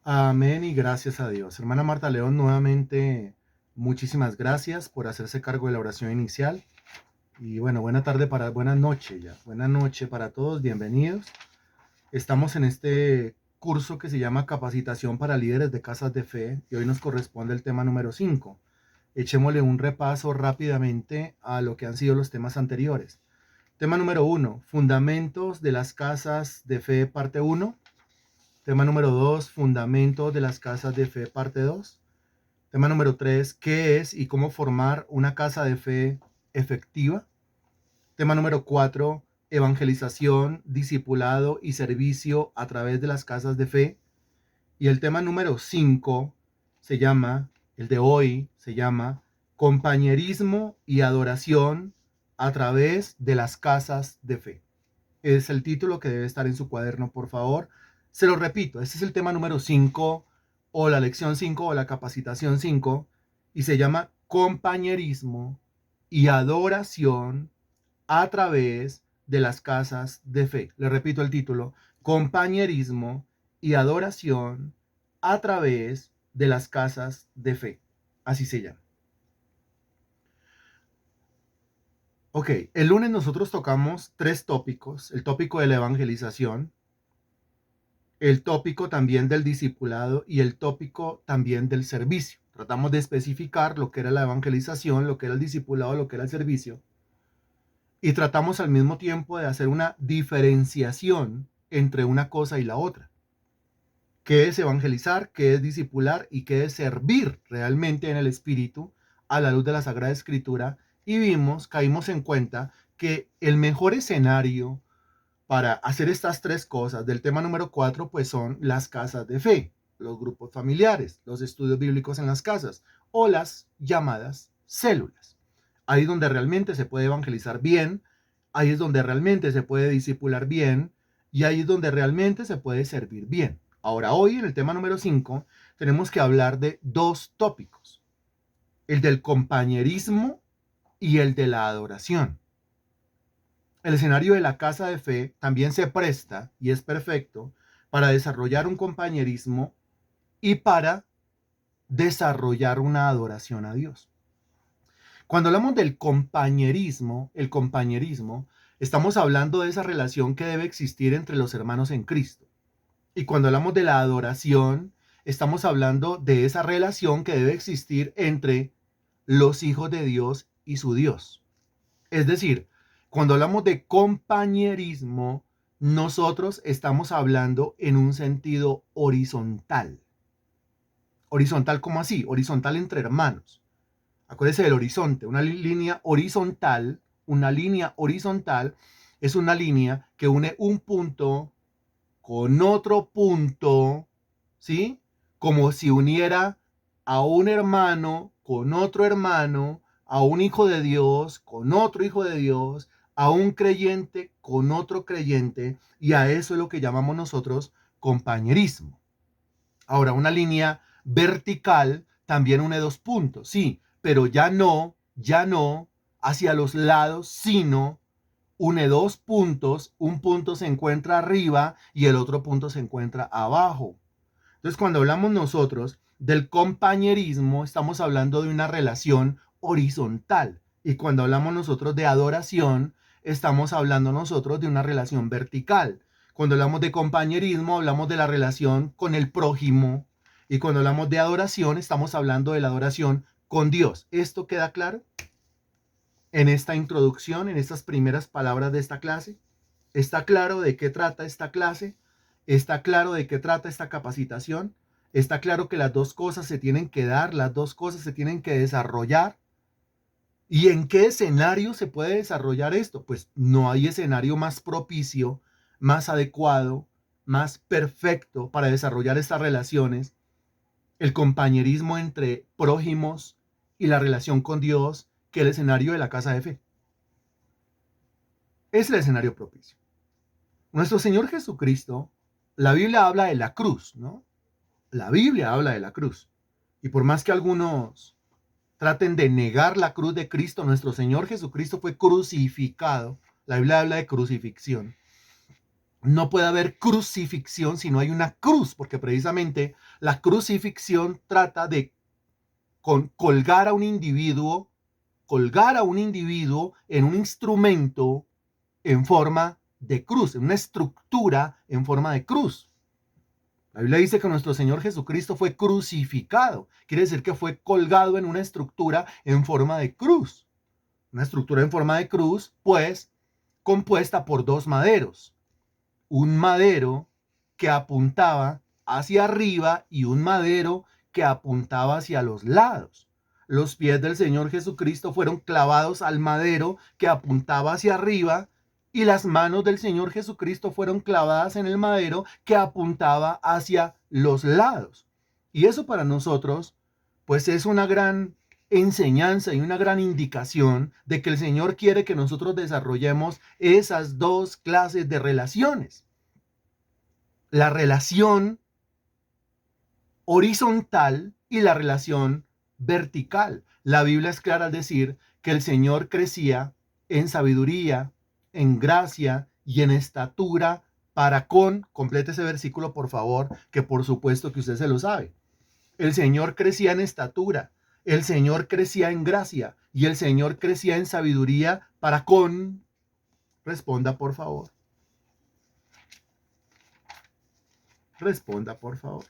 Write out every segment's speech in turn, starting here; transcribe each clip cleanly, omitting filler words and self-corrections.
Amén y gracias a Dios. Hermana Marta León, nuevamente muchísimas gracias por hacerse cargo de la oración inicial. Y bueno, buena noche ya. Buena noche para todos, bienvenidos. Estamos en este curso que se llama Capacitación para Líderes de Casas de Fe y hoy nos corresponde el tema número 5. Echémosle un repaso rápidamente a lo que han sido los temas anteriores. Tema número 1, Fundamentos de las Casas de Fe, parte 1. Tema número 2, Fundamentos de las Casas de Fe, parte 2. Tema número 3, ¿qué es y cómo formar una casa de fe efectiva? Tema número 4, Evangelización, discipulado y servicio a través de las casas de fe. Y el tema número 5 el de hoy se llama Compañerismo y adoración a través de las casas de fe. Es el título que debe estar en su cuaderno, por favor. Se lo repito, este es el tema número 5 o la lección 5 o la capacitación 5 y se llama Compañerismo y adoración a través de las casas de fe. Le repito el título, Compañerismo y adoración a través de las casas de fe. Así se llama. Ok, el lunes nosotros tocamos 3 tópicos. El tópico de la evangelización, el tópico también del discipulado y el tópico también del servicio. Tratamos de especificar lo que era la evangelización, lo que era el discipulado, lo que era el servicio. Y tratamos al mismo tiempo de hacer una diferenciación entre una cosa y la otra. ¿Qué es evangelizar? ¿Qué es discipular? ¿Y qué es servir realmente en el Espíritu a la luz de la Sagrada Escritura? Y caímos en cuenta que el mejor escenario para hacer estas 3 cosas del tema número 4, pues son las casas de fe, los grupos familiares, los estudios bíblicos en las casas o las llamadas células. Ahí es donde realmente se puede evangelizar bien, ahí es donde realmente se puede discipular bien y ahí es donde realmente se puede servir bien. Ahora, hoy en el tema número 5 tenemos que hablar de 2 tópicos, el del compañerismo y el de la adoración. El escenario de la casa de fe también se presta y es perfecto para desarrollar un compañerismo y para desarrollar una adoración a Dios. Cuando hablamos del compañerismo, estamos hablando de esa relación que debe existir entre los hermanos en Cristo. Y cuando hablamos de la adoración, estamos hablando de esa relación que debe existir entre los hijos de Dios y su Dios. Es decir, cuando hablamos de compañerismo, nosotros estamos hablando en un sentido horizontal. ¿Horizontal cómo así? Horizontal entre hermanos. Acuérdese del horizonte. Una línea horizontal es una línea que une un punto con otro punto, ¿sí? Como si uniera a un hermano con otro hermano, a un hijo de Dios con otro hijo de Dios, a un creyente con otro creyente, y a eso es lo que llamamos nosotros compañerismo. Ahora, una línea vertical también une 2 puntos, sí, pero ya no hacia los lados, sino une 2 puntos, un punto se encuentra arriba y el otro punto se encuentra abajo. Entonces, cuando hablamos nosotros del compañerismo, estamos hablando de una relación horizontal. Y cuando hablamos nosotros de adoración, estamos hablando nosotros de una relación vertical. Cuando hablamos de compañerismo, hablamos de la relación con el prójimo. Y cuando hablamos de adoración, estamos hablando de la adoración con Dios. ¿Esto queda claro? En esta introducción, en estas primeras palabras de esta clase, ¿está claro de qué trata esta clase? ¿Está claro de qué trata esta capacitación? ¿Está claro que las 2 cosas se tienen que dar, las 2 cosas se tienen que desarrollar? ¿Y en qué escenario se puede desarrollar esto? Pues no hay escenario más propicio, más adecuado, más perfecto para desarrollar estas relaciones, el compañerismo entre prójimos y la relación con Dios, que el escenario de la casa de fe. Es el escenario propicio. Nuestro Señor Jesucristo, la Biblia habla de la cruz, ¿no? La Biblia habla de la cruz. Y por más que algunos traten de negar la cruz de Cristo, nuestro Señor Jesucristo fue crucificado. La Biblia habla de crucifixión. no puede haber crucifixión si no hay una cruz, porque precisamente la crucifixión trata de colgar a un individuo en un instrumento en forma de cruz, en una estructura en forma de cruz. La Biblia dice que nuestro Señor Jesucristo fue crucificado. Quiere decir que fue colgado en una estructura en forma de cruz. Una estructura en forma de cruz, pues, compuesta por dos maderos. Un madero que apuntaba hacia arriba y un madero que apuntaba hacia los lados. Los pies del Señor Jesucristo fueron clavados al madero que apuntaba hacia arriba y las manos del Señor Jesucristo fueron clavadas en el madero que apuntaba hacia los lados. Y eso para nosotros, pues es una gran enseñanza y una gran indicación de que el Señor quiere que nosotros desarrollemos esas dos clases de relaciones. La relación horizontal y la relación vertical. La Biblia es clara al decir que el Señor crecía en sabiduría, en gracia y en estatura para con, complete ese versículo por favor, que por supuesto que usted se lo sabe. El Señor crecía en estatura, el Señor crecía en gracia y el Señor crecía en sabiduría para con, responda por favor. Responda por favor.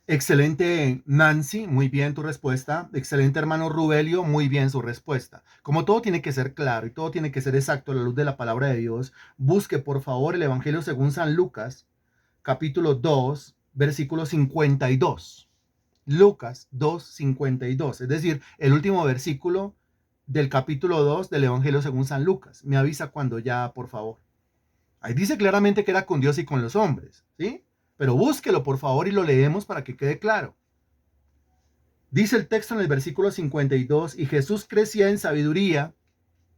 Excelente, Nancy, muy bien tu respuesta. Excelente, hermano Rubelio, muy bien su respuesta. Como todo tiene que ser claro y todo tiene que ser exacto a la luz de la palabra de Dios, busque por favor el Evangelio según San Lucas, capítulo 2, versículo 52. Lucas 2, 52, es decir, el último versículo del capítulo 2 del Evangelio según San Lucas. Me avisa cuando ya, por favor. Ahí dice claramente que era con Dios y con los hombres, ¿sí? Pero búsquelo, por favor, y lo leemos para que quede claro. Dice el texto en el versículo 52, y Jesús crecía en sabiduría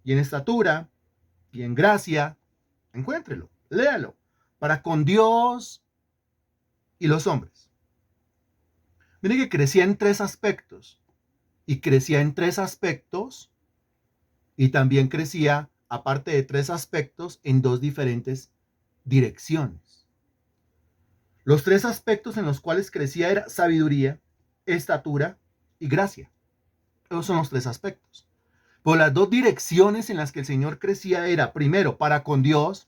y en estatura y en gracia. Encuéntrelo, léalo, para con Dios y los hombres. Mire que crecía en tres aspectos, y crecía en tres aspectos, y también crecía, aparte de tres aspectos, en dos diferentes direcciones. Los tres aspectos en los cuales crecía era sabiduría, estatura y gracia. Esos son los tres aspectos. Pero las dos direcciones en las que el Señor crecía era, primero, para con Dios,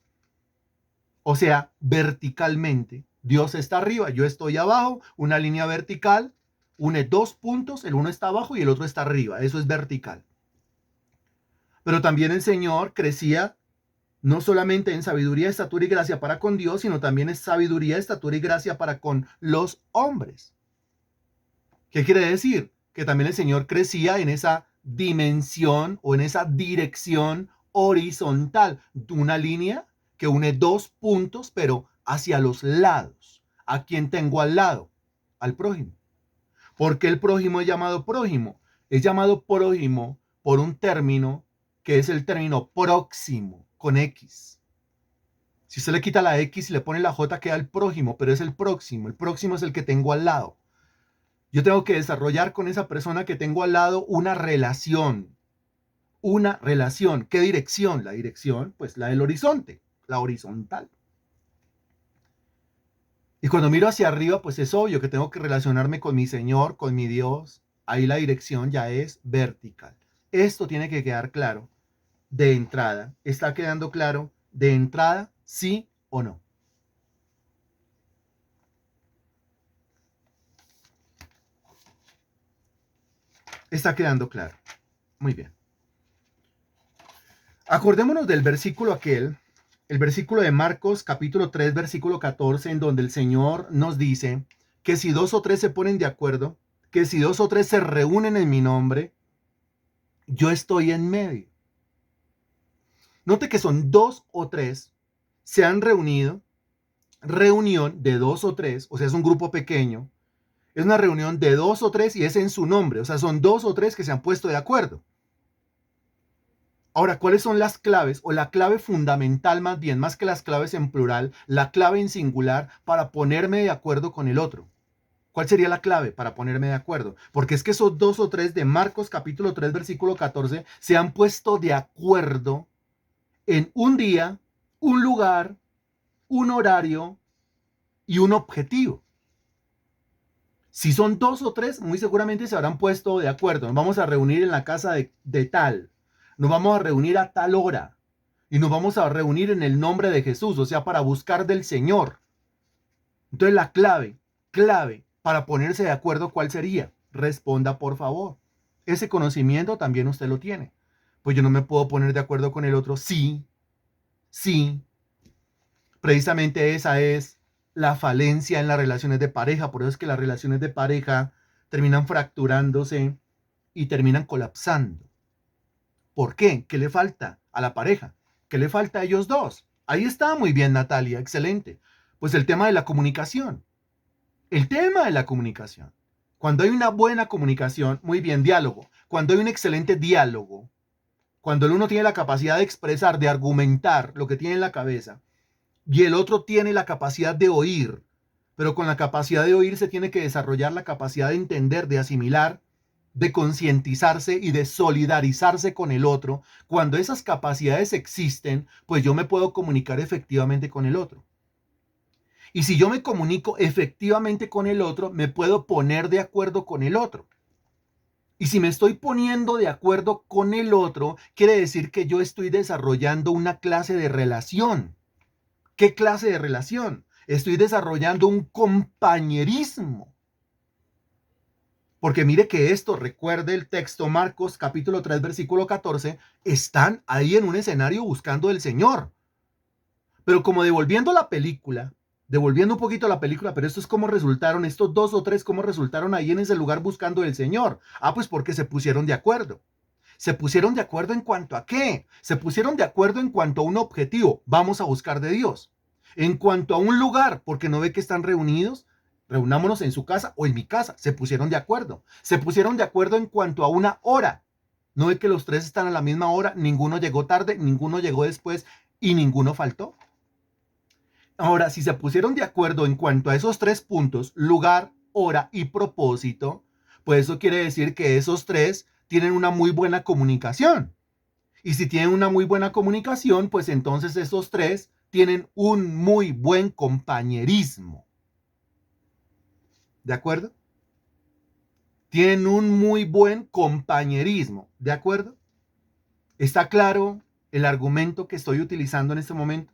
o sea, verticalmente. Dios está arriba, yo estoy abajo, una línea vertical une dos puntos, el uno está abajo y el otro está arriba. Eso es vertical. Pero también el Señor crecía no solamente en sabiduría, estatura y gracia para con Dios, sino también en sabiduría, estatura y gracia para con los hombres. ¿Qué quiere decir? Que también el Señor crecía en esa dimensión o en esa dirección horizontal, una línea que une dos puntos, pero hacia los lados. ¿A quién tengo al lado? Al prójimo. ¿Por qué el prójimo es llamado prójimo? Es llamado prójimo por un término que es el término próximo, con X. Si usted le quita la X y le pone la J, queda el prójimo, pero es el próximo. El próximo es el que tengo al lado. Yo tengo que desarrollar con esa persona que tengo al lado una relación. Una relación. ¿Qué dirección? La dirección, pues la del horizonte, la horizontal. Y cuando miro hacia arriba, pues es obvio que tengo que relacionarme con mi Señor, con mi Dios. Ahí la dirección ya es vertical. Esto tiene que quedar claro de entrada. ¿Está quedando claro de entrada, sí o no? Está quedando claro. Muy bien. Acordémonos del versículo aquel, el versículo de Marcos capítulo 3, versículo 14, en donde el Señor nos dice que si dos o tres se ponen de acuerdo, que si dos o tres se reúnen en mi nombre, yo estoy en medio. Note que son dos o tres, se han reunido, reunión de dos o tres, o sea, es un grupo pequeño, Es una reunión de 2 o 3 y es en su nombre. O sea, son 2 o 3 que se han puesto de acuerdo. Ahora, ¿cuáles son las claves o la clave fundamental más bien, más que las claves en plural, la clave en singular para ponerme de acuerdo con el otro? ¿Cuál sería la clave para ponerme de acuerdo? Porque es que esos 2 o 3 de Marcos capítulo 3 versículo 14 se han puesto de acuerdo en un día, un lugar, un horario y un objetivo. Si son 2 o 3, muy seguramente se habrán puesto de acuerdo. Nos vamos a reunir en la casa de tal. Nos vamos a reunir a tal hora. Y nos vamos a reunir en el nombre de Jesús, o sea, para buscar del Señor. Entonces la clave para ponerse de acuerdo, ¿cuál sería? Responda, por favor. Ese conocimiento también usted lo tiene. Pues yo no me puedo poner de acuerdo con el otro. Sí, sí. Precisamente esa es la falencia en las relaciones de pareja. Por eso es que las relaciones de pareja terminan fracturándose y terminan colapsando. ¿Por qué? ¿Qué le falta a la pareja? ¿Qué le falta a ellos dos? Ahí está muy bien, Natalia, excelente. Pues el tema de la comunicación. El tema de la comunicación. Cuando hay una buena comunicación, muy bien, diálogo. Cuando hay un excelente diálogo, cuando el uno tiene la capacidad de expresar, de argumentar lo que tiene en la cabeza, y el otro tiene la capacidad de oír, pero con la capacidad de oír se tiene que desarrollar la capacidad de entender, de asimilar, de concientizarse y de solidarizarse con el otro. Cuando esas capacidades existen, pues yo me puedo comunicar efectivamente con el otro. Y si yo me comunico efectivamente con el otro, me puedo poner de acuerdo con el otro. Y si me estoy poniendo de acuerdo con el otro, quiere decir que yo estoy desarrollando una clase de relación. ¿Qué clase de relación? Estoy desarrollando un compañerismo. Porque mire que esto, recuerde el texto Marcos capítulo 3 versículo 14, están ahí en un escenario buscando del Señor. Pero como devolviendo un poquito la película, pero esto es cómo resultaron, estos 2 o 3, cómo resultaron ahí en ese lugar buscando del Señor. Ah, pues porque se pusieron de acuerdo. ¿Se pusieron de acuerdo en cuanto a qué? Se pusieron de acuerdo en cuanto a un objetivo. Vamos a buscar de Dios. En cuanto a un lugar, porque no ve que están reunidos, reunámonos en su casa o en mi casa. Se pusieron de acuerdo. Se pusieron de acuerdo en cuanto a una hora. No ve que los tres están a la misma hora, ninguno llegó tarde, ninguno llegó después y ninguno faltó. Ahora, si se pusieron de acuerdo en cuanto a esos 3 puntos, lugar, hora y propósito, pues eso quiere decir que esos 3 tienen una muy buena comunicación. Y si tienen una muy buena comunicación, pues entonces esos 3 tienen un muy buen compañerismo. ¿De acuerdo? Tienen un muy buen compañerismo. ¿De acuerdo? ¿Está claro el argumento que estoy utilizando en este momento?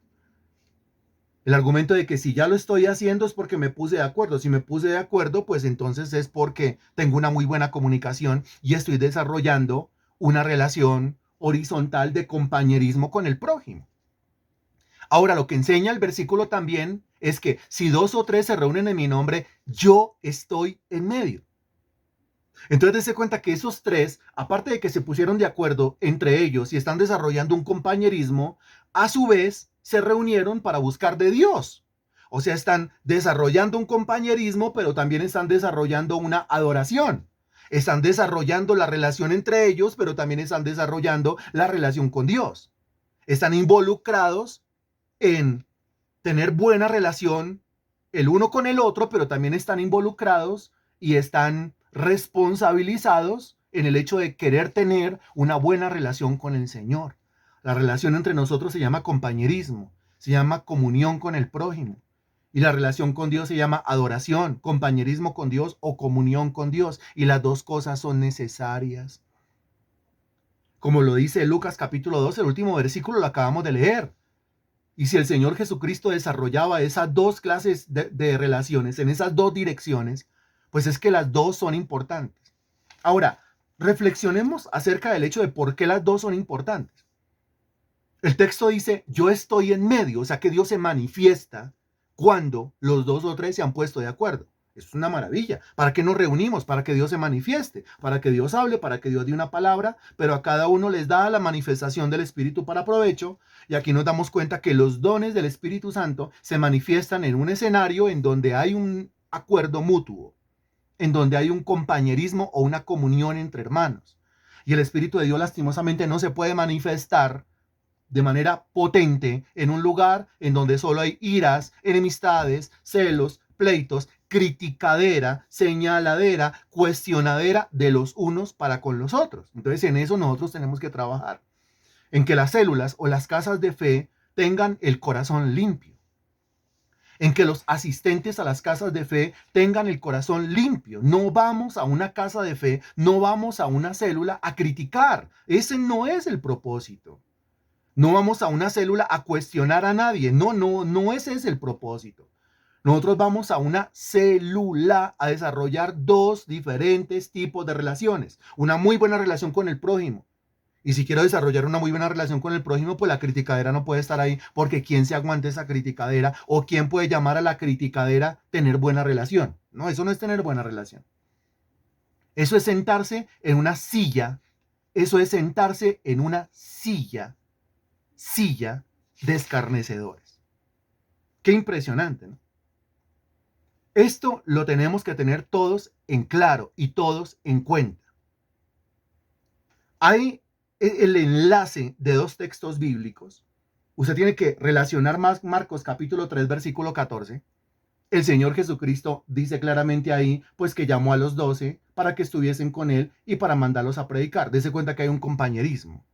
El argumento de que si ya lo estoy haciendo es porque me puse de acuerdo. Si me puse de acuerdo, pues entonces es porque tengo una muy buena comunicación y estoy desarrollando una relación horizontal de compañerismo con el prójimo. Ahora, lo que enseña el versículo también es que si 2 o 3 se reúnen en mi nombre, yo estoy en medio. Entonces, dése cuenta que esos 3, aparte de que se pusieron de acuerdo entre ellos y están desarrollando un compañerismo, a su vez se reunieron para buscar de Dios. O sea, están desarrollando un compañerismo, pero también están desarrollando una adoración. Están desarrollando la relación entre ellos, pero también están desarrollando la relación con Dios. Están involucrados en tener buena relación el uno con el otro, pero también están involucrados y están responsabilizados en el hecho de querer tener una buena relación con el Señor. La relación entre nosotros se llama compañerismo, se llama comunión con el prójimo. Y la relación con Dios se llama adoración, compañerismo con Dios o comunión con Dios. Y las dos cosas son necesarias. Como lo dice Lucas capítulo 2, el último versículo lo acabamos de leer. Y si el Señor Jesucristo desarrollaba esas dos clases de relaciones, en esas dos direcciones, pues es que las dos son importantes. Ahora, reflexionemos acerca del hecho de por qué las dos son importantes. El texto dice, yo estoy en medio, o sea que Dios se manifiesta cuando los 2 o 3 se han puesto de acuerdo. Es una maravilla. ¿Para qué nos reunimos? Para que Dios se manifieste, para que Dios hable, para que Dios dé una palabra, pero a cada uno les da la manifestación del Espíritu para provecho. Y aquí nos damos cuenta que los dones del Espíritu Santo se manifiestan en un escenario en donde hay un acuerdo mutuo. en donde hay un compañerismo o una comunión entre hermanos. Y el Espíritu de Dios lastimosamente no se puede manifestar de manera potente en un lugar en donde solo hay iras, enemistades, celos, pleitos, criticadera, señaladera, cuestionadera de los unos para con los otros. Entonces en eso nosotros tenemos que trabajar, en que las células o las casas de fe tengan el corazón limpio, en que los asistentes a las casas de fe tengan el corazón limpio. No vamos a una casa de fe, no vamos a una célula a criticar. Ese no es el propósito. No vamos a una célula a cuestionar a nadie. No ese es el propósito. Nosotros vamos a una célula a desarrollar dos diferentes tipos de relaciones. Una muy buena relación con el prójimo. Y si quiero desarrollar una muy buena relación con el prójimo, pues la criticadera no puede estar ahí, porque ¿quién se aguanta esa criticadera? ¿O quién puede llamar a la criticadera tener buena relación? No, eso no es tener buena relación. Eso es sentarse en una silla. Eso es sentarse en una silla de escarnecedores. Qué impresionante, ¿no? Esto lo tenemos que tener todos en claro y todos en cuenta. Hay el enlace de dos textos bíblicos. Usted tiene que relacionar más Marcos capítulo 3 versículo 14. El Señor Jesucristo dice claramente ahí, pues que llamó a los 12 para que estuviesen con él y para mandarlos a predicar. Dese cuenta que hay un compañerismo.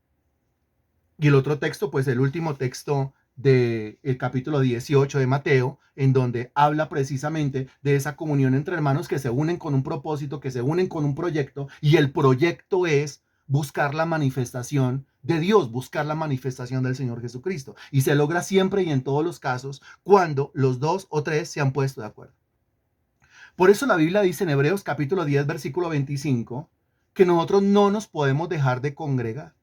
Y el otro texto, pues el último texto del capítulo 18 de Mateo, en donde habla precisamente de esa comunión entre hermanos que se unen con un propósito, que se unen con un proyecto, y el proyecto es buscar la manifestación de Dios, buscar la manifestación del Señor Jesucristo. Y se logra siempre y en todos los casos cuando los dos o tres se han puesto de acuerdo. Por eso la Biblia dice en Hebreos capítulo 10, versículo 25, que nosotros no nos podemos dejar de congregar.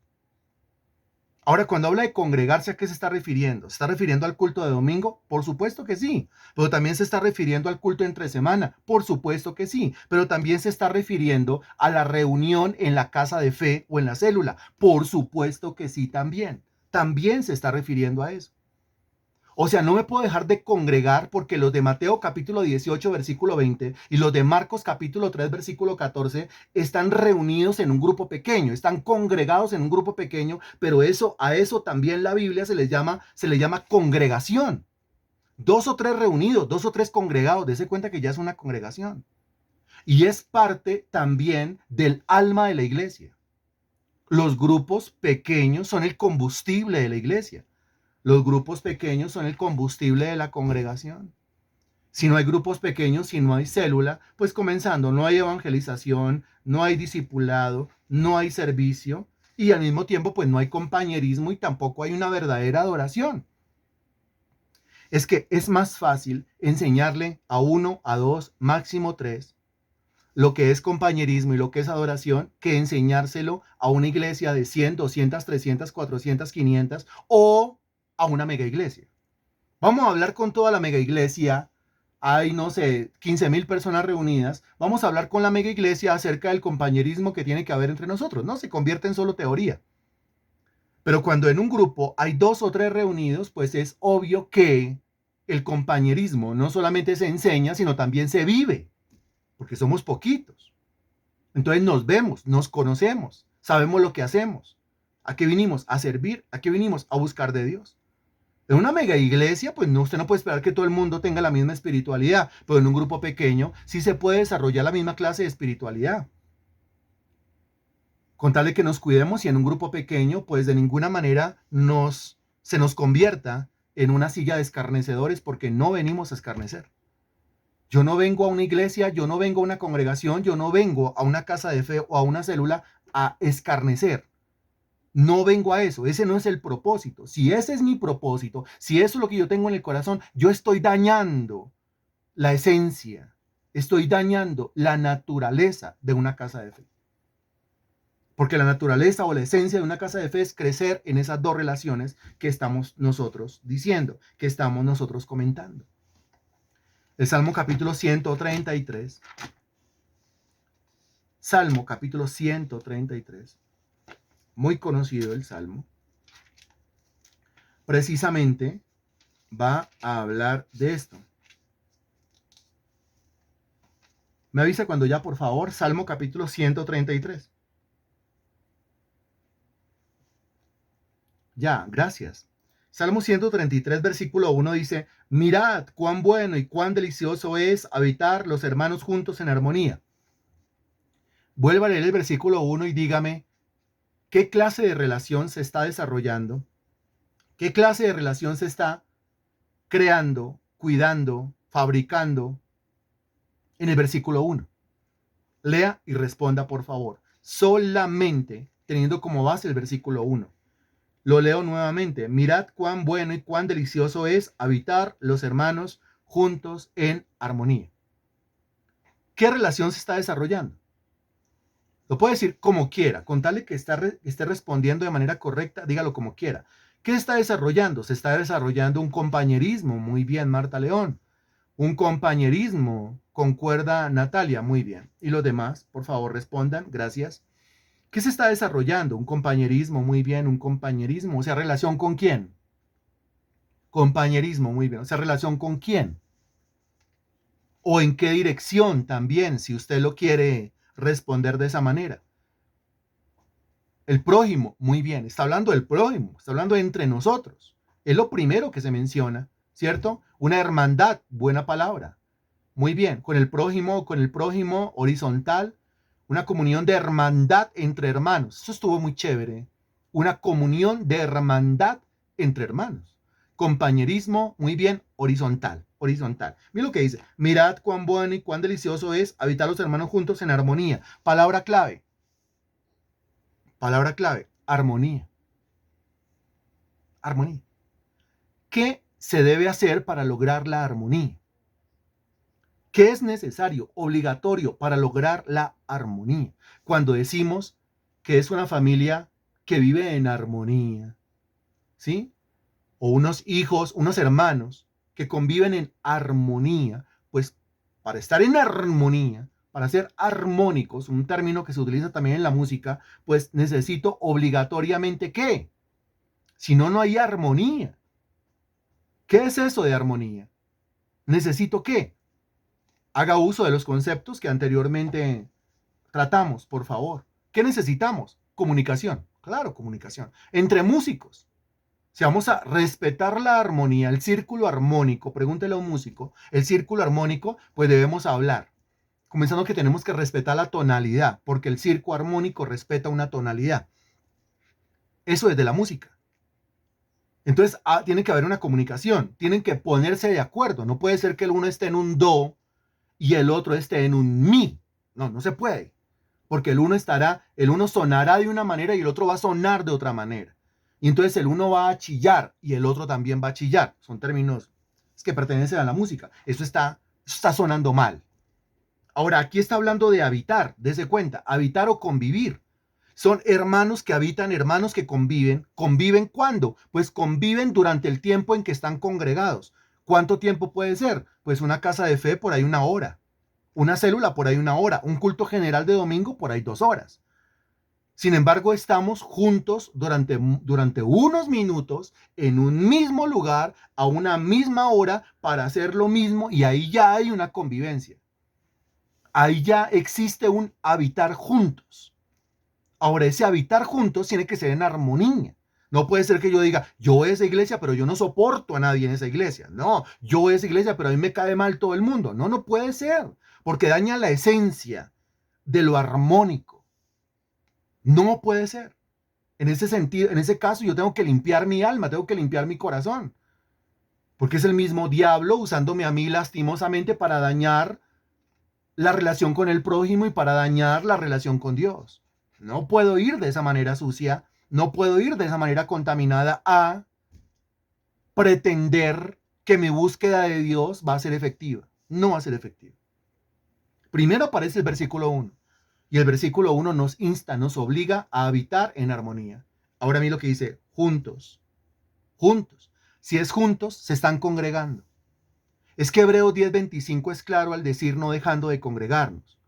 Ahora, cuando habla de congregarse, ¿a qué se está refiriendo? ¿Se está refiriendo al culto de domingo? Por supuesto que sí. Pero también se está refiriendo al culto entre semana. Por supuesto que sí. Pero también se está refiriendo a la reunión en la casa de fe o en la célula. Por supuesto que sí también. También se está refiriendo a eso. O sea, no me puedo dejar de congregar porque los de Mateo capítulo 18 versículo 20 y los de Marcos capítulo 3 versículo 14 están reunidos en un grupo pequeño, están congregados en un grupo pequeño, pero a eso también la Biblia se le llama congregación. Dos o tres reunidos, dos o tres congregados, dése cuenta que ya es una congregación. Y es parte también del alma de la iglesia. Los grupos pequeños son el combustible de la iglesia. Los grupos pequeños son el combustible de la congregación. Si no hay grupos pequeños, si no hay célula, pues comenzando, no hay evangelización, no hay discipulado, no hay servicio y al mismo tiempo pues no hay compañerismo y tampoco hay una verdadera adoración. Es que es más fácil enseñarle a uno, a dos, máximo tres, lo que es compañerismo y lo que es adoración, que enseñárselo a una iglesia de 100, 200, 300, 400, 500 o a una mega iglesia. Vamos a hablar con toda la mega iglesia. Hay, no sé, 15,000 personas reunidas. Vamos a hablar con la mega iglesia acerca del compañerismo que tiene que haber entre nosotros. No se convierte en solo teoría. Pero cuando en un grupo hay dos o tres reunidos, pues es obvio que el compañerismo no solamente se enseña, sino también se vive, porque somos poquitos. Entonces nos vemos, nos conocemos, sabemos lo que hacemos. ¿A qué vinimos? A servir. ¿A qué vinimos? A buscar de Dios. En una mega iglesia, pues no, usted no puede esperar que todo el mundo tenga la misma espiritualidad, pero en un grupo pequeño sí se puede desarrollar la misma clase de espiritualidad. Con tal de que nos cuidemos y en un grupo pequeño, pues de ninguna manera se nos convierta en una silla de escarnecedores porque no venimos a escarnecer. Yo no vengo a una iglesia, yo no vengo a una congregación, yo no vengo a una casa de fe o a una célula a escarnecer. No vengo a eso, ese no es el propósito. Si ese es mi propósito, si eso es lo que yo tengo en el corazón, yo estoy dañando la esencia, estoy dañando la naturaleza de una casa de fe. Porque la naturaleza o la esencia de una casa de fe es crecer en esas dos relaciones que estamos nosotros diciendo, que estamos nosotros comentando. El Salmo capítulo 133. Salmo capítulo 133. Muy conocido el Salmo. Precisamente va a hablar de esto. Me avisa cuando ya, por favor, Salmo capítulo 133. Ya, gracias. Salmo 133, versículo 1 dice, mirad cuán bueno y cuán delicioso es habitar los hermanos juntos en armonía. Vuelva a leer el versículo 1 y dígame, ¿qué clase de relación se está desarrollando? ¿Qué clase de relación se está creando, cuidando, fabricando en el versículo 1? Lea y responda, por favor, solamente teniendo como base el versículo 1. Lo leo nuevamente. Mirad cuán bueno y cuán delicioso es habitar los hermanos juntos en armonía. ¿Qué relación se está desarrollando? Lo puede decir como quiera, con tal de que esté respondiendo de manera correcta, dígalo como quiera. ¿Qué está desarrollando? Se está desarrollando un compañerismo. Muy bien, Marta León. Un compañerismo. Concuerda Natalia. Muy bien. Y los demás, por favor, respondan. Gracias. ¿Qué se está desarrollando? Un compañerismo. Muy bien, un compañerismo. O sea, ¿relación con quién? Compañerismo. Muy bien. O sea, ¿relación con quién? ¿O en qué dirección también, si usted lo quiere responder de esa manera? El prójimo, muy bien, está hablando del prójimo, está hablando entre nosotros. Es lo primero que se menciona, ¿cierto? Una hermandad, buena palabra. Muy bien, con el prójimo horizontal, una comunión de hermandad entre hermanos. Eso estuvo muy chévere. Una comunión de hermandad entre hermanos. Compañerismo, muy bien, horizontal, horizontal. Mira lo que dice, mirad cuán bueno y cuán delicioso es habitar los hermanos juntos en armonía. Palabra clave, armonía, armonía. ¿Qué se debe hacer para lograr la armonía? ¿Qué es necesario, obligatorio para lograr la armonía? Cuando decimos que es una familia que vive en armonía, ¿sí? O unos hijos, unos hermanos que conviven en armonía, pues para estar en armonía, para ser armónicos, un término que se utiliza también en la música, pues necesito obligatoriamente ¿qué? Si no, no hay armonía. ¿Qué es eso de armonía? ¿Necesito qué? Haga uso de los conceptos que anteriormente tratamos, por favor. ¿Qué necesitamos? Comunicación. Claro, comunicación. Entre músicos. Si vamos a respetar la armonía, el círculo armónico, pregúntele a un músico, el círculo armónico, pues debemos hablar. Comenzando que tenemos que respetar la tonalidad, porque el círculo armónico respeta una tonalidad. Eso es de la música. Entonces, tiene que haber una comunicación, tienen que ponerse de acuerdo. No puede ser que el uno esté en un do y el otro esté en un mi. No, no se puede. Porque el uno sonará de una manera y el otro va a sonar de otra manera. Y entonces el uno va a chillar y el otro también va a chillar. Son términos que pertenecen a la música. Eso está sonando mal. Ahora, aquí está hablando de habitar, dése cuenta, habitar o convivir. Son hermanos que habitan, hermanos que conviven. ¿Conviven cuándo? Pues conviven durante el tiempo en que están congregados. ¿Cuánto tiempo puede ser? Pues una casa de fe por ahí 1 hora. Una célula por ahí 1 hora. Un culto general de domingo por ahí 2 horas. Sin embargo, estamos juntos durante unos minutos en un mismo lugar, a una misma hora, para hacer lo mismo y ahí ya hay una convivencia. Ahí ya existe un habitar juntos. Ahora, ese habitar juntos tiene que ser en armonía. No puede ser que yo diga, yo voy a esa iglesia, pero yo no soporto a nadie en esa iglesia. No, yo voy a esa iglesia, pero a mí me cae mal todo el mundo. No, no puede ser, porque daña la esencia de lo armónico. No puede ser. En ese sentido, en ese caso, yo tengo que limpiar mi alma, tengo que limpiar mi corazón, porque es el mismo diablo usándome a mí lastimosamente para dañar la relación con el prójimo y para dañar la relación con Dios. No puedo ir de esa manera sucia, no puedo ir de esa manera contaminada a pretender que mi búsqueda de Dios va a ser efectiva. No va a ser efectiva. Primero aparece el versículo 1 y el versículo 1 nos insta, nos obliga a habitar en armonía. Ahora a mí lo que dice, juntos, juntos. Si es juntos, se están congregando. Es que Hebreos 10:25 es claro al decir no dejando de congregarnos,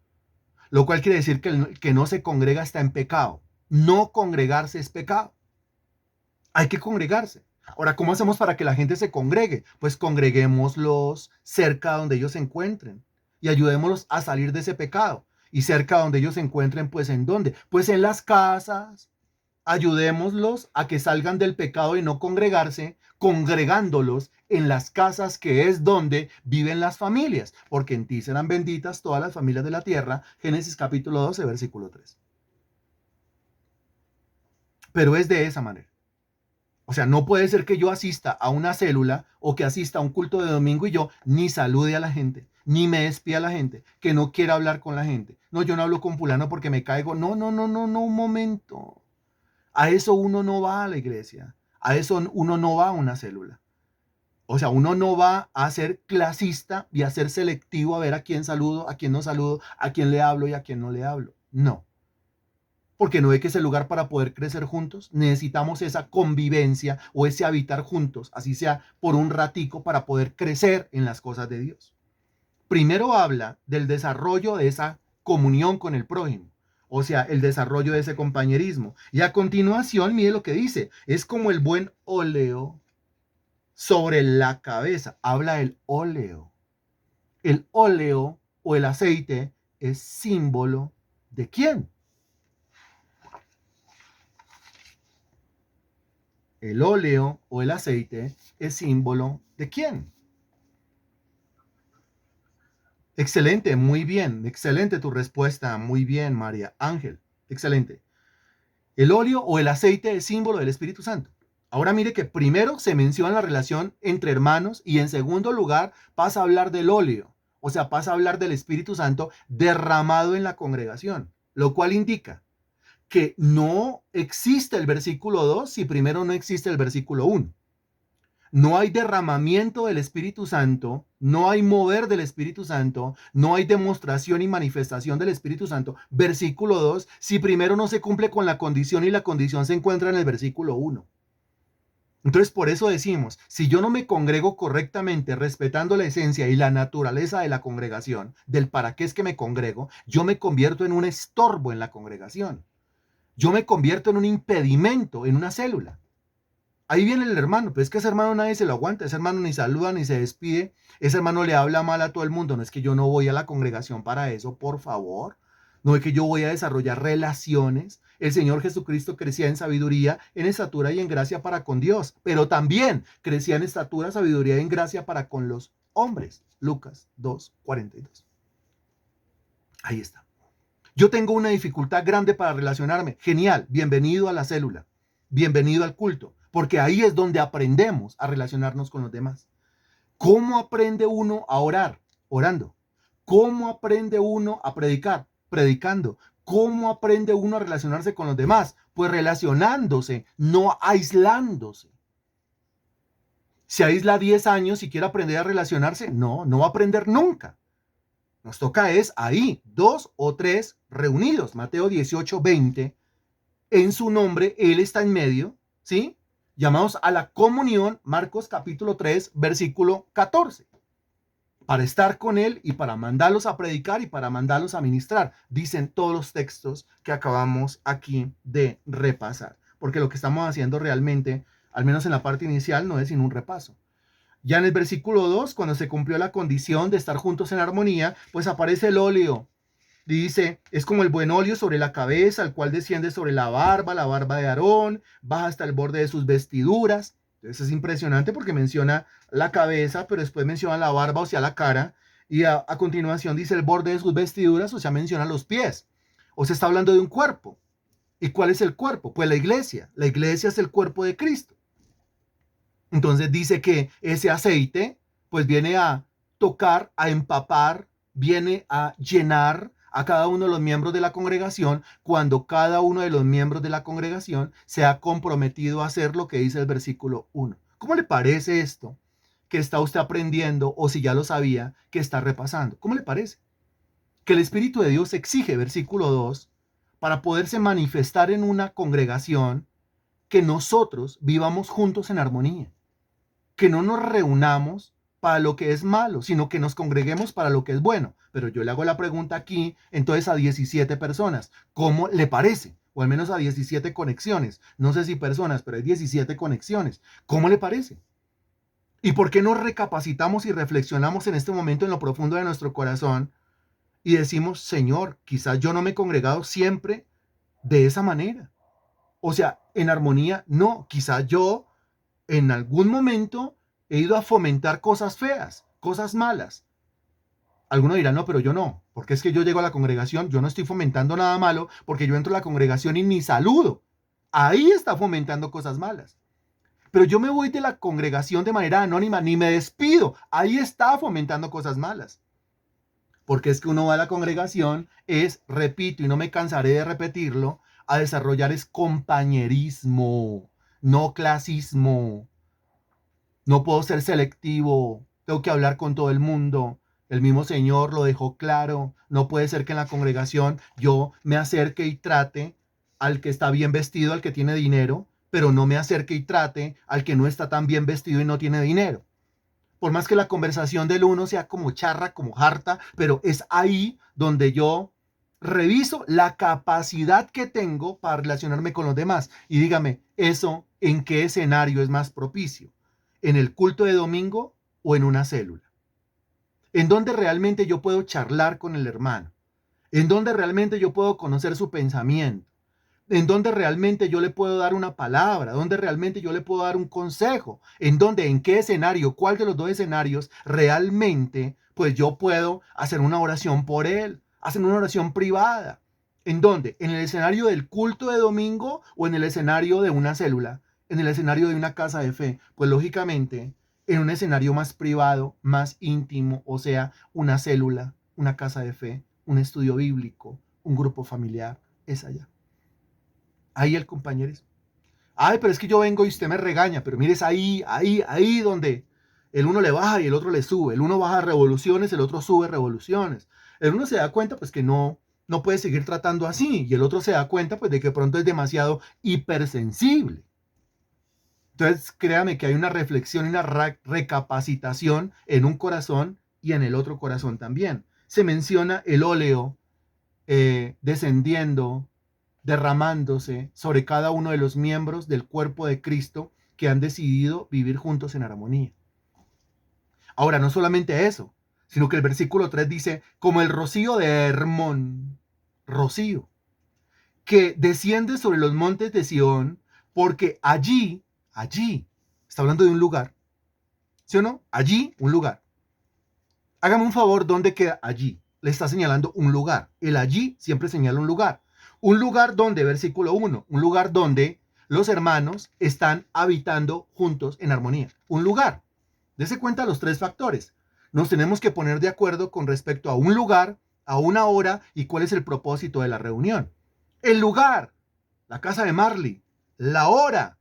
lo cual quiere decir que el que no se congrega está en pecado. No congregarse es pecado. Hay que congregarse. Ahora, ¿cómo hacemos para que la gente se congregue? Pues congreguémoslos cerca donde ellos se encuentren. y ayudémoslos a salir de ese pecado. Y cerca donde ellos se encuentren, pues ¿en dónde? Pues en las casas. Ayudémoslos a que salgan del pecado y no congregarse, congregándolos en las casas, que es donde viven las familias, porque en ti serán benditas todas las familias de la tierra. Génesis capítulo 12, versículo 3. Pero es de esa manera. O sea, no puede ser que yo asista a una célula o que asista a un culto de domingo y yo ni salude a la gente, ni me despida a la gente, que no quiera hablar con la gente. No, yo no hablo con fulano porque me caigo. No, no, no, no, no, un momento. A eso uno no va a la iglesia. A eso uno no va a una célula. O sea, uno no va a ser clasista y a ser selectivo a ver a quién saludo, a quién no saludo, a quién le hablo y a quién no le hablo. No. Porque no ve que es el lugar para poder crecer juntos. Necesitamos esa convivencia o ese habitar juntos, así sea por un ratico, para poder crecer en las cosas de Dios. Primero habla del desarrollo de esa comunión con el prójimo, o sea, el desarrollo de ese compañerismo. Y a continuación, mire lo que dice, es como el buen óleo sobre la cabeza. Habla del óleo. El óleo o el aceite es símbolo ¿de quién? El óleo o el aceite es símbolo ¿de quién? Excelente, muy bien, excelente tu respuesta, muy bien, María Ángel, excelente. El óleo o el aceite es símbolo del Espíritu Santo. Ahora mire que primero se menciona la relación entre hermanos y en segundo lugar pasa a hablar del óleo, o sea, pasa a hablar del Espíritu Santo derramado en la congregación, lo cual indica que no existe el versículo 2 si primero no existe el versículo 1. No hay derramamiento del Espíritu Santo, no hay mover del Espíritu Santo, no hay demostración y manifestación del Espíritu Santo. Versículo 2, si primero no se cumple con la condición y la condición se encuentra en el versículo 1. Entonces, por eso decimos, si yo no me congrego correctamente, respetando la esencia y la naturaleza de la congregación, del para qué es que me congrego, yo me convierto en un estorbo en la congregación. Yo me convierto en un impedimento en una célula. Ahí viene el hermano, pero es que ese hermano nadie se lo aguanta, ese hermano ni saluda ni se despide, ese hermano le habla mal a todo el mundo. No es que yo no voy a la congregación para eso, por favor. No es que yo voy a desarrollar relaciones. El Señor Jesucristo crecía en sabiduría, en estatura y en gracia para con Dios, pero también crecía en estatura, sabiduría y en gracia para con los hombres. Lucas 2:42. Ahí está. Yo tengo una dificultad grande para relacionarme. Genial, bienvenido a la célula, bienvenido al culto, porque ahí es donde aprendemos a relacionarnos con los demás. ¿Cómo aprende uno a orar? Orando. ¿Cómo aprende uno a predicar? Predicando. ¿Cómo aprende uno a relacionarse con los demás? Pues relacionándose, no aislándose. Se aísla 10 años y quiere aprender a relacionarse, no, no va a aprender nunca. Nos toca es ahí, 2 o 3 reunidos. Mateo 18:20. En su nombre, Él está en medio, ¿sí? Llamados a la comunión, Marcos capítulo 3, versículo 14. Para estar con Él y para mandarlos a predicar y para mandarlos a ministrar. Dicen todos los textos que acabamos aquí de repasar. Porque lo que estamos haciendo realmente, al menos en la parte inicial, no es sino un repaso. Ya en el versículo 2, cuando se cumplió la condición de estar juntos en armonía, pues aparece el óleo. Dice, es como el buen óleo sobre la cabeza, el cual desciende sobre la barba de Aarón, baja hasta el borde de sus vestiduras. Entonces es impresionante porque menciona la cabeza, pero después menciona la barba, o sea, la cara, y a continuación dice el borde de sus vestiduras, o sea, menciona los pies. O se está hablando de un cuerpo. ¿Y cuál es el cuerpo? Pues la iglesia. La iglesia es el cuerpo de Cristo. Entonces dice que ese aceite pues viene a tocar, a empapar, viene a llenar a cada uno de los miembros de la congregación cuando cada uno de los miembros de la congregación se ha comprometido a hacer lo que dice el versículo 1. ¿Cómo le parece esto que está usted aprendiendo o si ya lo sabía que está repasando? ¿Cómo le parece? Que el Espíritu de Dios exige, versículo 2, para poderse manifestar en una congregación, que nosotros vivamos juntos en armonía, que no nos reunamos para lo que es malo, sino que nos congreguemos para lo que es bueno. Pero yo le hago la pregunta aquí, entonces a 17 personas, ¿cómo le parece? O al menos a 17 conexiones. No sé si personas, pero hay 17 conexiones. ¿Cómo le parece? ¿Y por qué no recapacitamos y reflexionamos en este momento en lo profundo de nuestro corazón y decimos, Señor, quizás yo no me he congregado siempre de esa manera? O sea, en armonía, no, quizás yo en algún momento he ido a fomentar cosas feas, cosas malas. Alguno dirá, no, pero yo no, porque es que yo llego a la congregación, yo no estoy fomentando nada malo, porque yo entro a la congregación y ni saludo. Ahí está fomentando cosas malas. Pero yo me voy de la congregación de manera anónima, ni me despido. Ahí está fomentando cosas malas. Porque es que uno va a la congregación, repito, y no me cansaré de repetirlo, a desarrollar es compañerismo, no clasismo. No puedo ser selectivo, tengo que hablar con todo el mundo. El mismo Señor lo dejó claro. No puede ser que en la congregación yo me acerque y trate al que está bien vestido, al que tiene dinero, pero no me acerque y trate al que no está tan bien vestido y no tiene dinero. Por más que la conversación del uno sea como charra, como harta, pero es ahí donde yo reviso la capacidad que tengo para relacionarme con los demás. Y dígame, ¿eso en qué escenario es más propicio? ¿En el culto de domingo o en una célula? ¿En donde realmente yo puedo charlar con el hermano? ¿En donde realmente yo puedo conocer su pensamiento? ¿En donde realmente yo le puedo dar una palabra? ¿Dónde realmente yo le puedo dar un consejo? ¿En dónde, en qué escenario, cuál de los dos escenarios realmente pues yo puedo hacer una oración por él, hacer una oración privada? ¿En dónde? ¿En el escenario del culto de domingo o en el escenario de una célula? ¿En el escenario de una casa de fe? Pues lógicamente en un escenario más privado, más íntimo, o sea, una célula, una casa de fe, un estudio bíblico, un grupo familiar, es allá. Ahí el compañerismo. Ay, pero es que yo vengo y usted me regaña, pero mire, es ahí donde el uno le baja y el otro le sube. El uno baja revoluciones, el otro sube revoluciones. El uno se da cuenta pues que no puede seguir tratando así y el otro se da cuenta pues de que pronto es demasiado hipersensible. Entonces créame que hay una reflexión y una recapacitación en un corazón y en el otro corazón también. Se menciona el óleo descendiendo, derramándose sobre cada uno de los miembros del cuerpo de Cristo que han decidido vivir juntos en armonía. Ahora, no solamente eso, sino que el versículo 3 dice, como el rocío de Hermón, rocío, que desciende sobre los montes de Sión, porque allí, está hablando de un lugar, ¿sí o no? Allí, un lugar. Hágame un favor, ¿dónde queda allí? Le está señalando un lugar. El allí siempre señala un lugar. Un lugar donde, versículo 1, un lugar donde los hermanos están habitando juntos en armonía. Un lugar. Dese cuenta los tres factores. Nos tenemos que poner de acuerdo con respecto a un lugar, a una hora y cuál es el propósito de la reunión. El lugar, la casa de Marley. La hora,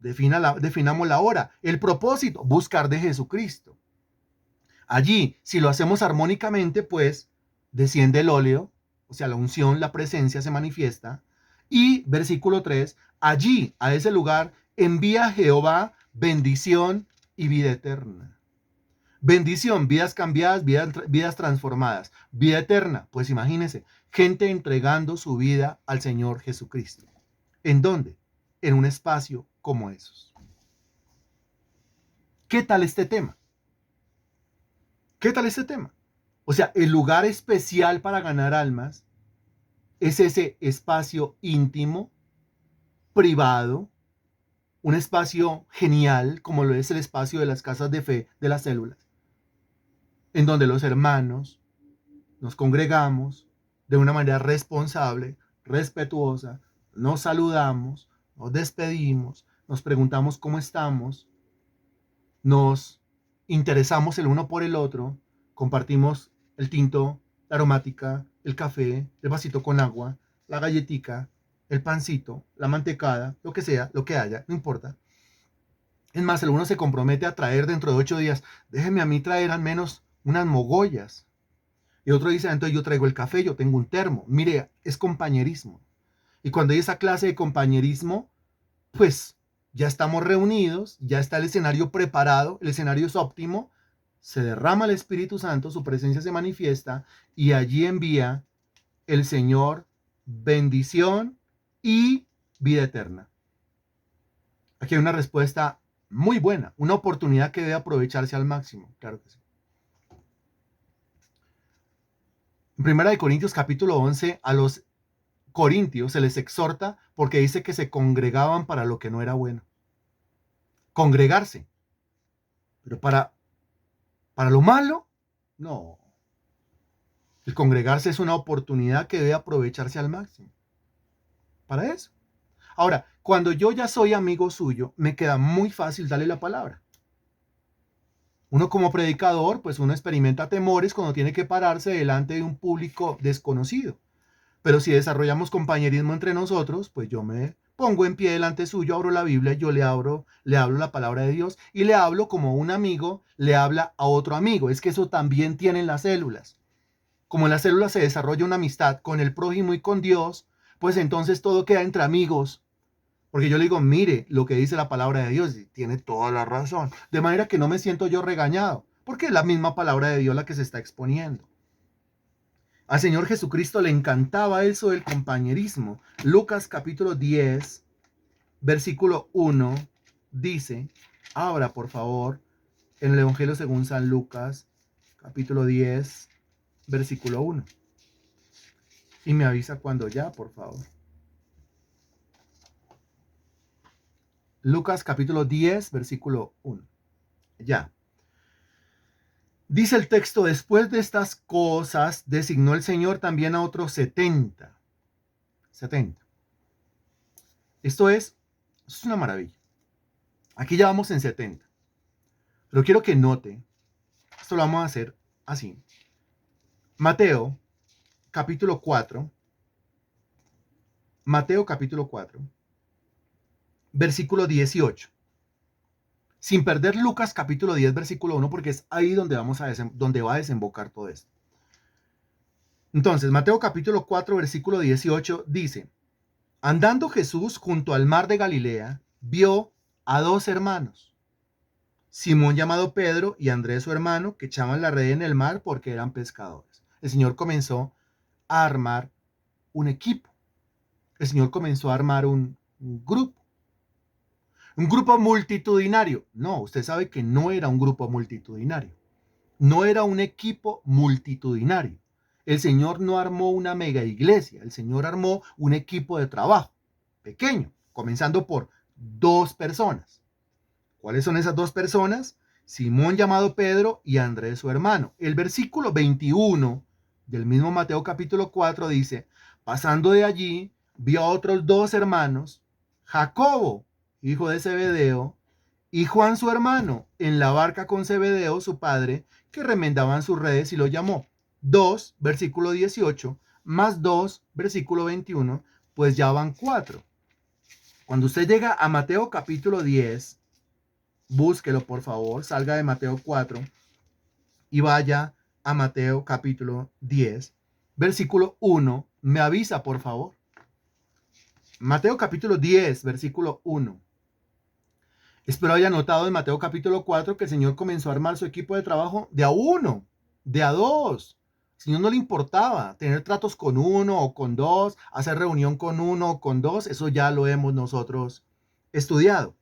definamos la hora. El propósito, buscar de Jesucristo. Allí, si lo hacemos armónicamente, pues desciende el óleo, o sea, la unción, la presencia se manifiesta. Y versículo 3, allí, a ese lugar, envía Jehová bendición y vida eterna. Bendición, vidas cambiadas, vidas transformadas. Vida eterna, pues imagínense, gente entregando su vida al Señor Jesucristo. ¿En dónde? En un espacio como esos. ¿Qué tal este tema? ¿Qué tal este tema? O sea, el lugar especial para ganar almas es ese espacio íntimo, privado, un espacio genial, como lo es el espacio de las casas de fe, de las células, en donde los hermanos nos congregamos de una manera responsable, respetuosa, nos saludamos, nos despedimos, nos preguntamos cómo estamos, nos interesamos el uno por el otro, compartimos el tinto, la aromática, el café, el vasito con agua, la galletica, el pancito, la mantecada, lo que sea, lo que haya, no importa. Es más, el uno se compromete a traer dentro de 8 días, déjeme a mí traer al menos unas mogollas. Y otro dice, entonces yo traigo el café, yo tengo un termo. Mire, es compañerismo. Y cuando hay esa clase de compañerismo, pues ya estamos reunidos, ya está el escenario preparado, el escenario es óptimo, se derrama el Espíritu Santo, su presencia se manifiesta y allí envía el Señor bendición y vida eterna. Aquí hay una respuesta muy buena, una oportunidad que debe aprovecharse al máximo, claro que sí. En 1 Corintios capítulo 11, a los corintios se les exhorta porque dice que se congregaban para lo que no era bueno. Congregarse, pero para lo malo, no. El congregarse es una oportunidad que debe aprovecharse al máximo. Para eso. Ahora, cuando yo ya soy amigo suyo, me queda muy fácil darle la palabra. Uno como predicador, pues uno experimenta temores cuando tiene que pararse delante de un público desconocido. Pero si desarrollamos compañerismo entre nosotros, pues yo me pongo en pie delante suyo, abro la Biblia, yo le hablo la palabra de Dios y le hablo como un amigo le habla a otro amigo. Es que eso también tienen las células. Como en las células se desarrolla una amistad con el prójimo y con Dios, pues entonces todo queda entre amigos. Porque yo le digo, mire lo que dice la palabra de Dios y tiene toda la razón. De manera que no me siento yo regañado, porque es la misma palabra de Dios la que se está exponiendo. Al Señor Jesucristo le encantaba eso del compañerismo. Lucas capítulo 10, versículo 1 dice, abra por favor en el Evangelio según San Lucas, capítulo 10, versículo 1. Y me avisa cuando ya, por favor. Lucas capítulo 10, versículo 1. Ya. Dice el texto, después de estas cosas, designó el Señor también a otros 70. 70. Esto es una maravilla. Aquí ya vamos en 70. Pero quiero que note, esto lo vamos a hacer así. Mateo, capítulo 4. Mateo, capítulo 4, versículo 18. Sin perder Lucas, capítulo 10, versículo 1, porque es ahí donde, donde va a desembocar todo esto. Entonces, Mateo, capítulo 4, versículo 18, dice, andando Jesús junto al mar de Galilea, vio a dos hermanos, Simón llamado Pedro y Andrés su hermano, que echaban la red en el mar porque eran pescadores. El Señor comenzó a armar un equipo. El Señor comenzó a armar un grupo. Un grupo multitudinario. No, usted sabe que no era un grupo multitudinario. No era un equipo multitudinario. El Señor no armó una mega iglesia. El Señor armó un equipo de trabajo pequeño, comenzando por dos personas. ¿Cuáles son esas dos personas? Simón llamado Pedro y Andrés su hermano. El versículo 21 del mismo Mateo capítulo 4 dice, pasando de allí, vio a otros dos hermanos, Jacobo, hijo de Zebedeo, y Juan su hermano, en la barca con Zebedeo su padre, que remendaban sus redes y lo llamó. 2, versículo 18, más 2, versículo 21, pues ya van 4. Cuando usted llega a Mateo capítulo 10, búsquelo por favor, salga de Mateo 4 y vaya a Mateo capítulo 10, versículo 1, me avisa por favor. Mateo capítulo 10, versículo 1. Espero haya notado en Mateo capítulo 4 que el Señor comenzó a armar su equipo de trabajo de a uno, de a dos. Al Señor no le importaba tener tratos con uno o con dos, hacer reunión con uno o con dos, eso ya lo hemos nosotros estudiado.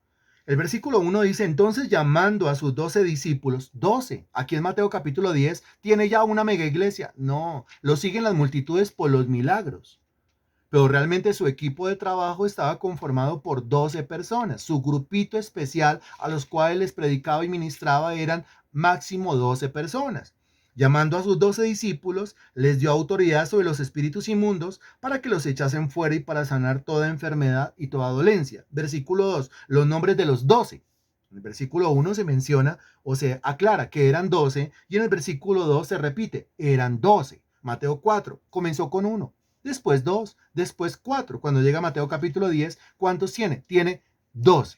El versículo 1 dice, entonces llamando a sus 12 discípulos, 12, aquí en Mateo capítulo 10, ¿tiene ya una mega iglesia? No, lo siguen las multitudes por los milagros. Pero realmente su equipo de trabajo estaba conformado por 12 personas. Su grupito especial a los cuales les predicaba y ministraba eran máximo 12 personas. Llamando a sus 12 discípulos, les dio autoridad sobre los espíritus inmundos para que los echasen fuera y para sanar toda enfermedad y toda dolencia. Versículo 2, los nombres de los 12. En el versículo 1 se menciona o se aclara que eran 12 y en el versículo 2 se repite, eran 12. Mateo 4 comenzó con 1, después 2, después 4. Cuando llega Mateo capítulo 10, ¿cuántos tiene? Tiene 12.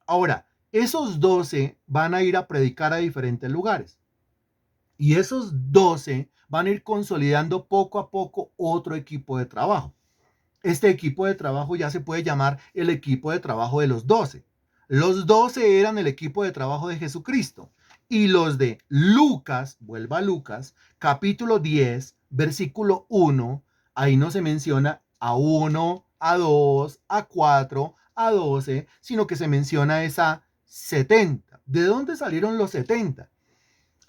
Ahora, esos 12 van a ir a predicar a diferentes lugares. Y esos 12 van a ir consolidando poco a poco otro equipo de trabajo. Este equipo de trabajo ya se puede llamar el equipo de trabajo de los 12. Los 12 eran el equipo de trabajo de Jesucristo. Y los de Lucas, vuelva a Lucas, capítulo 10, versículo 1, ahí no se menciona a 1, a 2, a 4, a 12, sino que se menciona esa 70. ¿De dónde salieron los 70?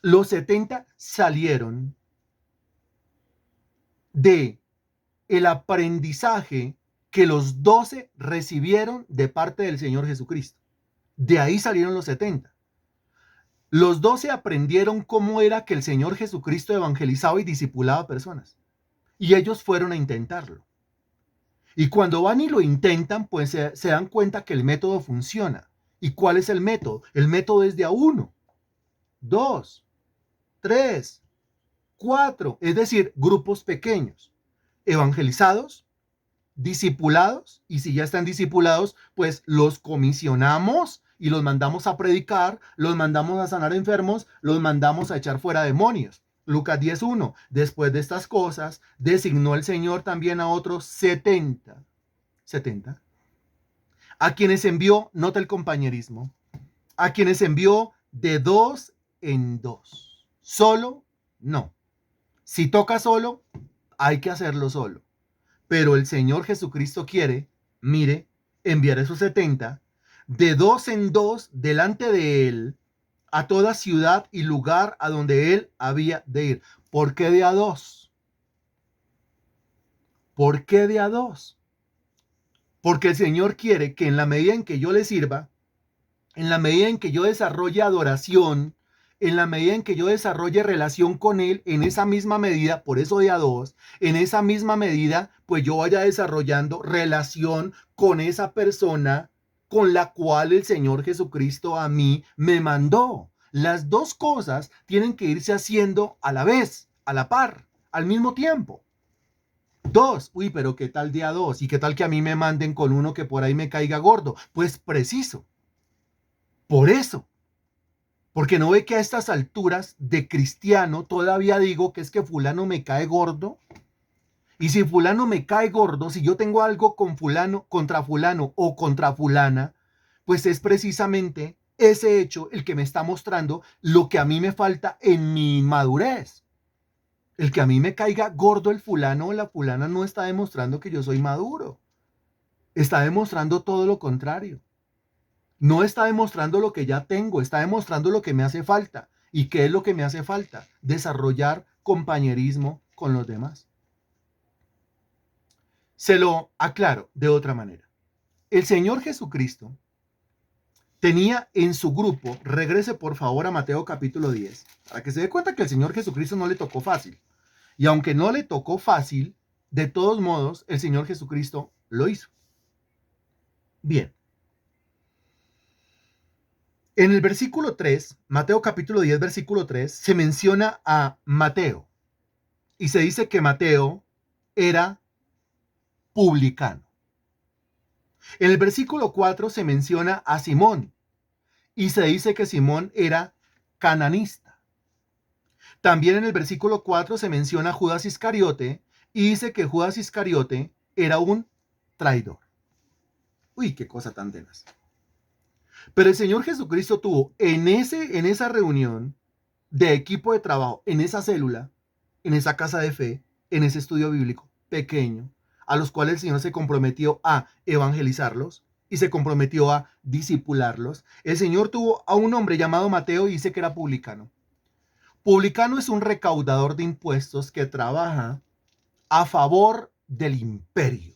Los 70 salieron de el aprendizaje que los 12 recibieron de parte del Señor Jesucristo. De ahí salieron los 70. Los 12 aprendieron cómo era que el Señor Jesucristo evangelizaba y discipulaba a personas. Y ellos fueron a intentarlo. Y cuando van y lo intentan, pues se dan cuenta que el método funciona. ¿Y cuál es el método? El método es de a 1, 2, 3, 4, es decir, grupos pequeños, evangelizados, discipulados, y si ya están discipulados, pues los comisionamos y los mandamos a predicar, los mandamos a sanar enfermos, los mandamos a echar fuera demonios. Lucas 10:1, después de estas cosas, designó el Señor también a otros 70, a quienes envió, nota el compañerismo, a quienes envió de 2 en 2. Solo, no. Si toca solo, hay que hacerlo solo. Pero el Señor Jesucristo quiere, mire, enviar esos 70 de 2 en 2 delante de Él a toda ciudad y lugar a donde Él había de ir. ¿Por qué de a 2? ¿Por qué de a 2? Porque el Señor quiere que en la medida en que yo le sirva, en la medida en que yo desarrolle adoración, en la medida en que yo desarrolle relación con Él, en esa misma medida, por eso de a 2, en esa misma medida, pues yo vaya desarrollando relación con esa persona con la cual el Señor Jesucristo a mí me mandó. Las dos cosas tienen que irse haciendo a la vez, a la par, al mismo tiempo. 2, uy, pero ¿qué tal día 2? ¿Y qué tal que a mí me manden con uno que por ahí me caiga gordo? Pues preciso. Por eso. Porque no ve que a estas alturas de cristiano todavía digo que es que fulano me cae gordo. Y si fulano me cae gordo, si yo tengo algo con fulano, contra fulano o contra fulana, pues es precisamente ese hecho el que me está mostrando lo que a mí me falta en mi madurez. El que a mí me caiga gordo el fulano o la fulana no está demostrando que yo soy maduro. Está demostrando todo lo contrario. No está demostrando lo que ya tengo, está demostrando lo que me hace falta. ¿Y qué es lo que me hace falta? Desarrollar compañerismo con los demás. Se lo aclaro de otra manera. El Señor Jesucristo tenía en su grupo, regrese por favor a Mateo capítulo 10, para que se dé cuenta que el Señor Jesucristo no le tocó fácil. Y aunque no le tocó fácil, de todos modos, el Señor Jesucristo lo hizo. Bien. En el versículo 3, Mateo capítulo 10, versículo 3, se menciona a Mateo. Y se dice que Mateo era publicano. En el versículo 4 se menciona a Simón. Y se dice que Simón era cananista. También en el versículo 4 se menciona a Judas Iscariote. Y dice que Judas Iscariote era un traidor. Uy, qué cosa tan tenaz. Pero el Señor Jesucristo tuvo en esa reunión de equipo de trabajo, en esa célula, en esa casa de fe, en ese estudio bíblico pequeño, a los cuales el Señor se comprometió a evangelizarlos y se comprometió a discipularlos. El Señor tuvo a un hombre llamado Mateo y dice que era publicano. Publicano es un recaudador de impuestos que trabaja a favor del imperio,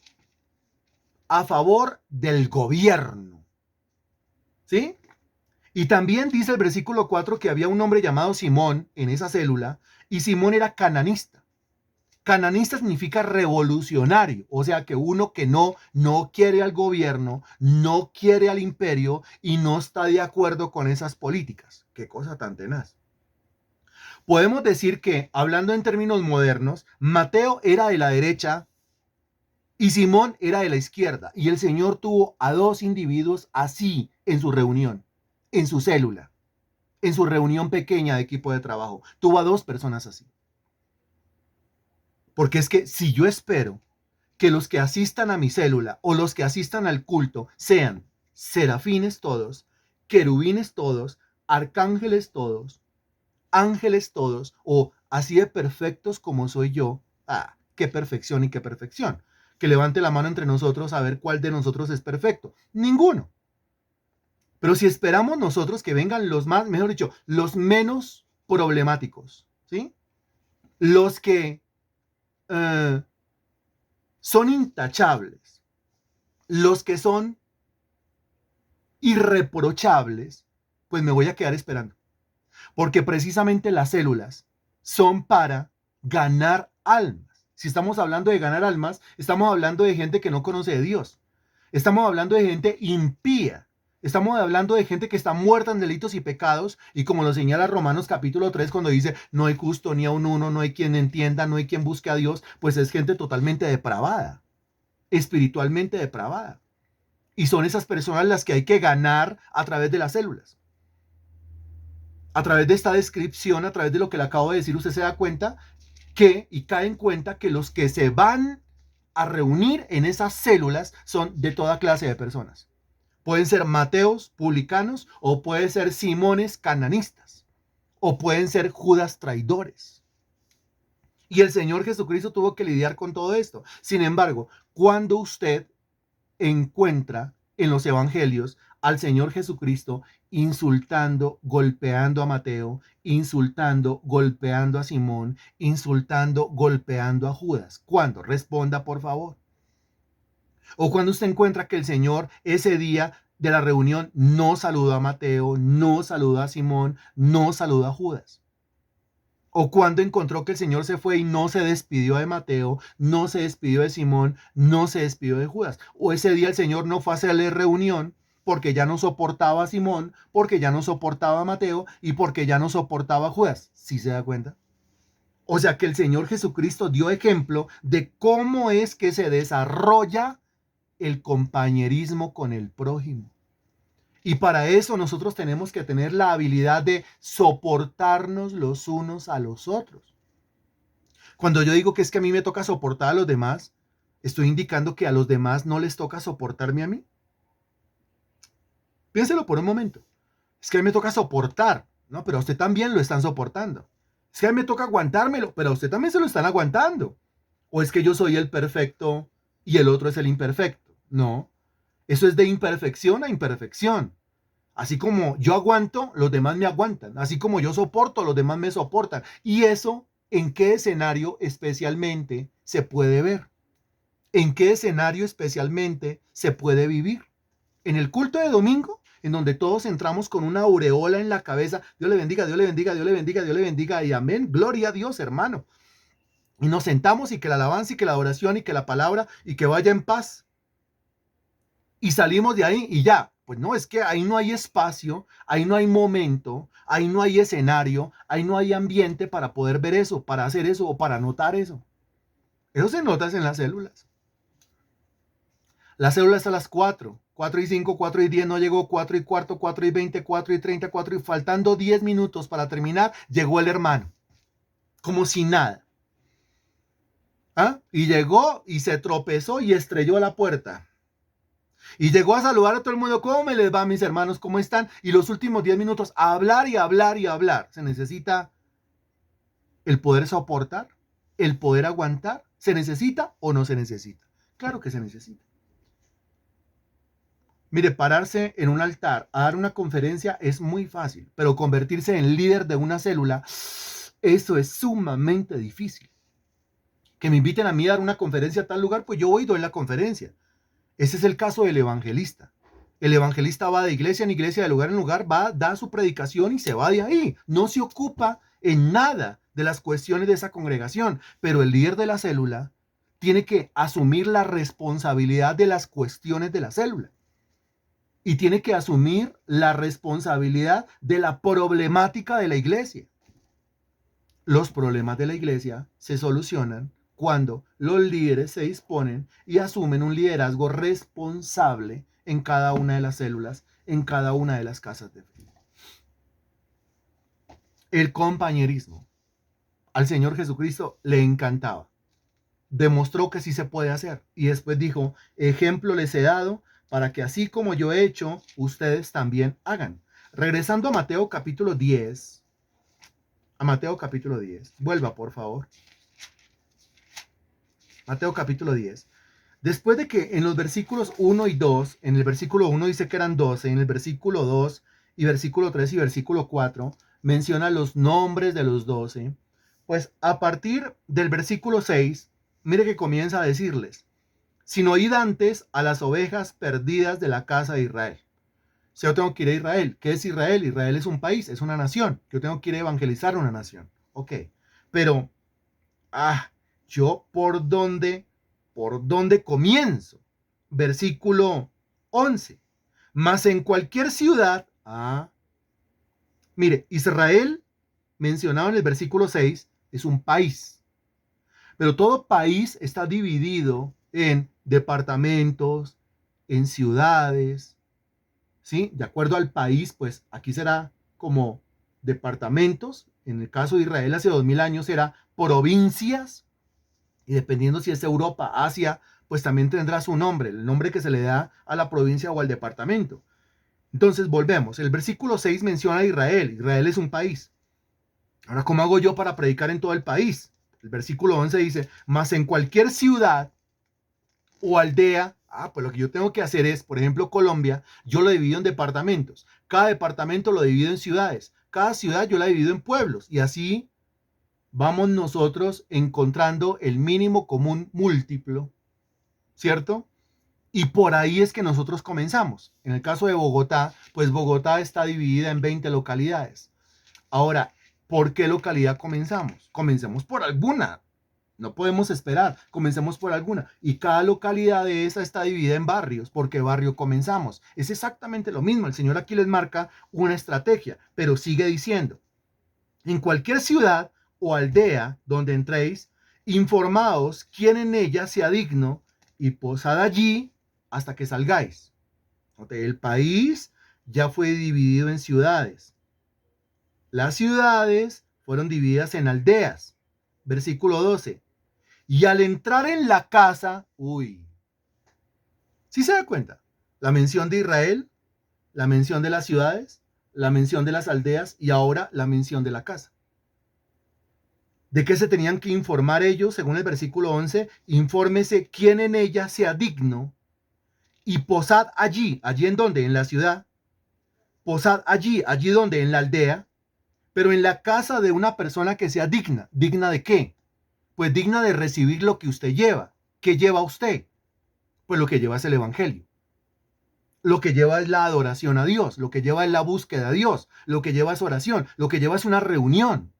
a favor del gobierno. ¿Sí? Y también dice el versículo 4 que había un hombre llamado Simón en esa célula y Simón era cananista. Cananista significa revolucionario, o sea que uno que no quiere al gobierno, no quiere al imperio y no está de acuerdo con esas políticas. Qué cosa tan tenaz. Podemos decir que, hablando en términos modernos, Mateo era de la derecha y Simón era de la izquierda. Y el Señor tuvo a dos individuos así en su reunión, en su célula, en su reunión pequeña de equipo de trabajo. Tuvo a dos personas así. Porque es que si yo espero que los que asistan a mi célula o los que asistan al culto sean serafines todos, querubines todos, arcángeles todos, ángeles todos, o así de perfectos como soy yo, qué perfección y qué perfección. Que levante la mano entre nosotros a ver cuál de nosotros es perfecto. Ninguno. Pero si esperamos nosotros que vengan los más, mejor dicho, los menos problemáticos, ¿sí? Los que eh, son intachables, los que son irreprochables, pues me voy a quedar esperando. Porque precisamente las células son para ganar almas. Si estamos hablando de ganar almas, estamos hablando de gente que no conoce de Dios. Estamos hablando de gente impía. Estamos hablando de gente que está muerta en delitos y pecados, y como lo señala Romanos capítulo 3 cuando dice, no hay justo ni aun uno, no hay quien entienda, no hay quien busque a Dios, pues es gente totalmente depravada, espiritualmente depravada. Y son esas personas las que hay que ganar a través de las células. A través de esta descripción, a través de lo que le acabo de decir, usted se da cuenta que y cae en cuenta que los que se van a reunir en esas células son de toda clase de personas. Pueden ser Mateos, publicanos, o pueden ser Simones, cananistas, o pueden ser Judas, traidores. Y el Señor Jesucristo tuvo que lidiar con todo esto. Sin embargo, cuando usted encuentra en los evangelios al Señor Jesucristo insultando, golpeando a Mateo, insultando, golpeando a Simón, insultando, golpeando a Judas. ¿Cuándo? Responda, por favor. O cuando usted encuentra que el Señor ese día de la reunión no saludó a Mateo, no saludó a Simón, no saludó a Judas. O cuando encontró que el Señor se fue y no se despidió de Mateo, no se despidió de Simón, no se despidió de Judas. O ese día el Señor no fue a hacerle reunión porque ya no soportaba a Simón, porque ya no soportaba a Mateo y porque ya no soportaba a Judas. ¿Sí se da cuenta? O sea que el Señor Jesucristo dio ejemplo de cómo es que se desarrolla el compañerismo con el prójimo. Y para eso nosotros tenemos que tener la habilidad de soportarnos los unos a los otros. Cuando yo digo que es que a mí me toca soportar a los demás, estoy indicando que a los demás no les toca soportarme a mí. Piénselo por un momento. Es que a mí me toca soportar, ¿no? Pero a usted también lo están soportando. Es que a mí me toca aguantármelo, pero a usted también se lo están aguantando. O es que yo soy el perfecto y el otro es el imperfecto. No, eso es de imperfección a imperfección. Así como yo aguanto, los demás me aguantan. Así como yo soporto, los demás me soportan. ¿Y eso en qué escenario especialmente se puede ver? ¿En qué escenario especialmente se puede vivir? En el culto de domingo, en donde todos entramos con una aureola en la cabeza. Dios le bendiga, Dios le bendiga, Dios le bendiga, Dios le bendiga y amén. Gloria a Dios, hermano. Y nos sentamos y que la alabanza y que la oración y que la palabra y que vaya en paz. Y salimos de ahí y ya. Pues no, es que ahí no hay espacio, ahí no hay momento, ahí no hay escenario, ahí no hay ambiente para poder ver eso, para hacer eso o para notar eso. Eso se nota en las células. Las células a las 4 y 5, 4 y 10 no llegó, 4 y cuarto, 4 y 20, 4 y 30, 4 y faltando 10 minutos para terminar, llegó el hermano. Como si nada. ¿Ah? Y llegó y se tropezó y estrelló la puerta. Y llegó a saludar a todo el mundo. ¿Cómo me les va, mis hermanos? ¿Cómo están? Y los últimos 10 minutos a hablar y hablar y hablar. Se necesita el poder soportar, el poder aguantar. ¿Se necesita o no se necesita? Claro que se necesita. Mire, pararse en un altar a dar una conferencia es muy fácil, pero convertirse en líder de una célula, eso es sumamente difícil. Que me inviten a mí a dar una conferencia a tal lugar, pues yo voy y doy la conferencia. Ese es el caso del evangelista. El evangelista va de iglesia en iglesia, de lugar en lugar, va, da su predicación y se va de ahí. No se ocupa en nada de las cuestiones de esa congregación, pero el líder de la célula tiene que asumir la responsabilidad de las cuestiones de la célula. Y tiene que asumir la responsabilidad de la problemática de la iglesia. Los problemas de la iglesia se solucionan cuando los líderes se disponen y asumen un liderazgo responsable en cada una de las células, en cada una de las casas de fe. El compañerismo al Señor Jesucristo le encantaba. Demostró que sí se puede hacer. Y después dijo, ejemplo les he dado para que así como yo he hecho, ustedes también hagan. Regresando a Mateo capítulo 10. A Mateo capítulo 10. Vuelva, por favor. Mateo capítulo 10. Después de que en los versículos 1 y 2, en el versículo 1 dice que eran 12, en el versículo 2 y versículo 3 y versículo 4 menciona los nombres de los 12, pues a partir del versículo 6, mire que comienza a decirles, sino oíd antes a las ovejas perdidas de la casa de Israel. Si yo tengo que ir a Israel, ¿qué es Israel? Israel es un país, es una nación. Yo tengo que ir a evangelizar una nación. Ok, pero, ah, yo por dónde comienzo? Versículo 11. Mas en cualquier ciudad, mire, Israel, mencionado en el versículo 6, es un país. Pero todo país está dividido en departamentos, en ciudades, ¿sí? De acuerdo al país, pues aquí será como departamentos. En el caso de Israel hace 2000 años era provincias, y dependiendo si es Europa, Asia, pues también tendrá su nombre, el nombre que se le da a la provincia o al departamento. Entonces volvemos, el versículo 6 menciona a Israel, Israel es un país. Ahora, ¿cómo hago yo para predicar en todo el país? El versículo 11 dice, mas en cualquier ciudad o aldea, pues lo que yo tengo que hacer es, por ejemplo, Colombia, yo lo divido en departamentos. Cada departamento lo divido en ciudades. Cada ciudad yo la divido en pueblos. Y así vamos nosotros encontrando el mínimo común múltiplo, ¿cierto? Y por ahí es que nosotros comenzamos. En el caso de Bogotá, pues Bogotá está dividida en 20 localidades. Ahora, ¿por qué localidad comenzamos? Comencemos por alguna. No podemos esperar, comencemos por alguna. Y cada localidad de esa está dividida en barrios. ¿Por qué barrio comenzamos? Es exactamente lo mismo. El Señor aquí les marca una estrategia, pero sigue diciendo, en cualquier ciudad o aldea donde entréis, informaos quién en ella sea digno y posad allí hasta que salgáis. El país ya fue dividido en ciudades. Las ciudades fueron divididas en aldeas. Versículo 12. Y al entrar en la casa, ¿sí se da cuenta? La mención de Israel, la mención de las ciudades, la mención de las aldeas y ahora la mención de la casa. ¿De qué se tenían que informar ellos? Según el versículo 11, infórmese quién en ella sea digno y posad allí. ¿Allí en dónde? En la ciudad. Posad allí, allí donde, en la aldea, pero en la casa de una persona que sea digna. ¿Digna de qué? Pues digna de recibir lo que usted lleva. ¿Qué lleva usted? Pues lo que lleva es el evangelio. Lo que lleva es la adoración a Dios, lo que lleva es la búsqueda a Dios, lo que lleva es oración, lo que lleva es una reunión.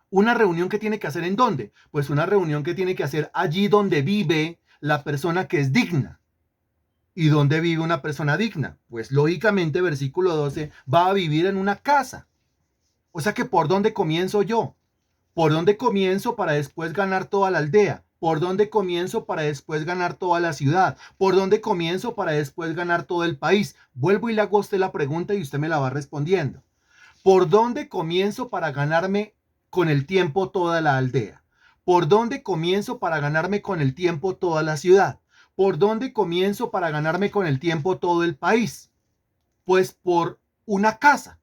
¿Una reunión que tiene que hacer en dónde? Pues una reunión que tiene que hacer allí donde vive la persona que es digna. ¿Y dónde vive una persona digna? Pues lógicamente, versículo 12, va a vivir en una casa. O sea que ¿por dónde comienzo yo? ¿Por dónde comienzo para después ganar toda la aldea? ¿Por dónde comienzo para después ganar toda la ciudad? ¿Por dónde comienzo para después ganar todo el país? Vuelvo y le hago a usted la pregunta y usted me la va respondiendo. ¿Por dónde comienzo para ganarme con el tiempo toda la aldea? ¿Por dónde comienzo para ganarme con el tiempo toda la ciudad? ¿Por dónde comienzo para ganarme con el tiempo todo el país? Pues por una casa.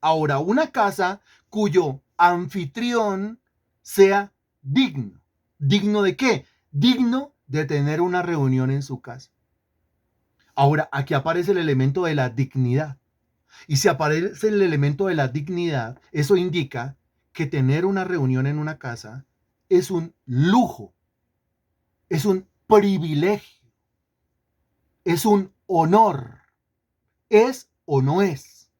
Ahora, una casa cuyo anfitrión sea digno. ¿Digno de qué? Digno de tener una reunión en su casa. Ahora, aquí aparece el elemento de la dignidad. Y si aparece el elemento de la dignidad, eso indica que tener una reunión en una casa es un lujo, es un privilegio, es un honor. ¿Es o no es?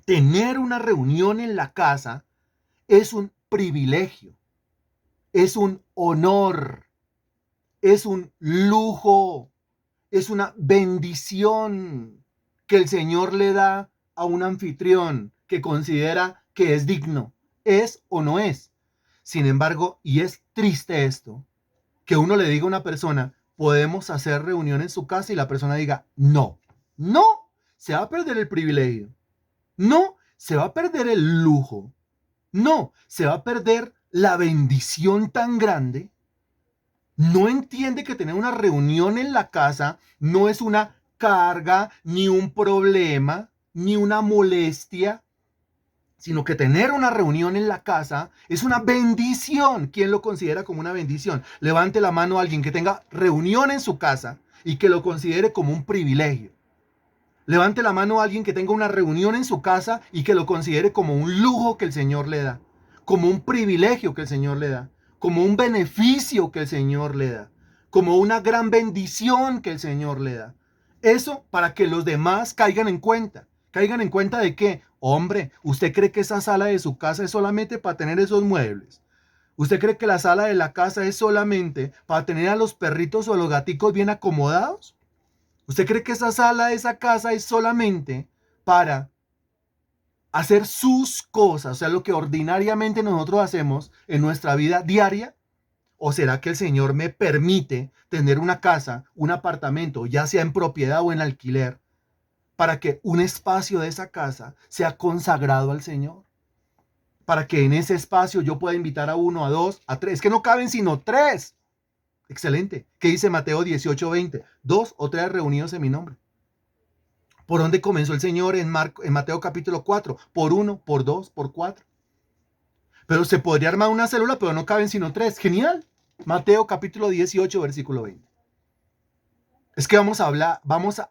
Tener una reunión en la casa es un privilegio, es un honor, es un lujo, es una bendición que el Señor le da a un anfitrión que considera que es digno. ¿Es o no es? Sin embargo, y es triste esto, que uno le diga a una persona, podemos hacer reunión en su casa y la persona diga, no, no, se va a perder el privilegio. No, se va a perder el lujo. No, se va a perder la bendición tan grande. No entiende que tener una reunión en la casa no es una carga, ni un problema, ni una molestia, sino que tener una reunión en la casa es una bendición. ¿Quién lo considera como una bendición? Levante la mano a alguien que tenga reunión en su casa y que lo considere como un privilegio. Levante la mano a alguien que tenga una reunión en su casa y que lo considere como un lujo que el Señor le da, como un privilegio que el Señor le da, como un beneficio que el Señor le da, como una gran bendición que el Señor le da. Eso para que los demás caigan en cuenta. Caigan en cuenta de que, hombre, ¿usted cree que esa sala de su casa es solamente para tener esos muebles? ¿Usted cree que la sala de la casa es solamente para tener a los perritos o a los gaticos bien acomodados? ¿Usted cree que esa sala, esa casa es solamente para hacer sus cosas, o sea, lo que ordinariamente nosotros hacemos en nuestra vida diaria? ¿O será que el Señor me permite tener una casa, un apartamento, ya sea en propiedad o en alquiler, para que un espacio de esa casa sea consagrado al Señor? Para que en ese espacio yo pueda invitar a uno, a dos, a tres, que no caben sino tres. Excelente. ¿Qué dice Mateo 18:20? Dos o tres reunidos en mi nombre. ¿Por dónde comenzó el Señor en Mateo capítulo 4? Por uno, por dos, por cuatro. Pero se podría armar una célula, pero no caben sino tres. Genial. Mateo capítulo 18, versículo 20. Es que vamos a hablar,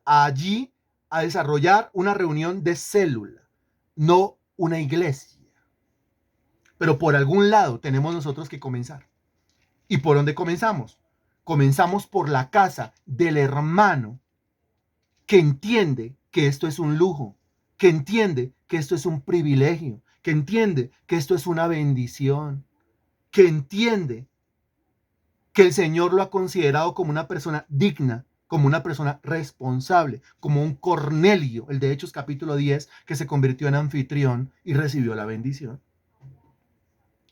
allí a desarrollar una reunión de célula, no una iglesia. Pero por algún lado tenemos nosotros que comenzar. ¿Y por dónde comenzamos? Comenzamos por la casa del hermano que entiende que esto es un lujo, que entiende que esto es un privilegio, que entiende que esto es una bendición, que entiende que el Señor lo ha considerado como una persona digna, como una persona responsable, como un Cornelio, el de Hechos capítulo 10, que se convirtió en anfitrión y recibió la bendición.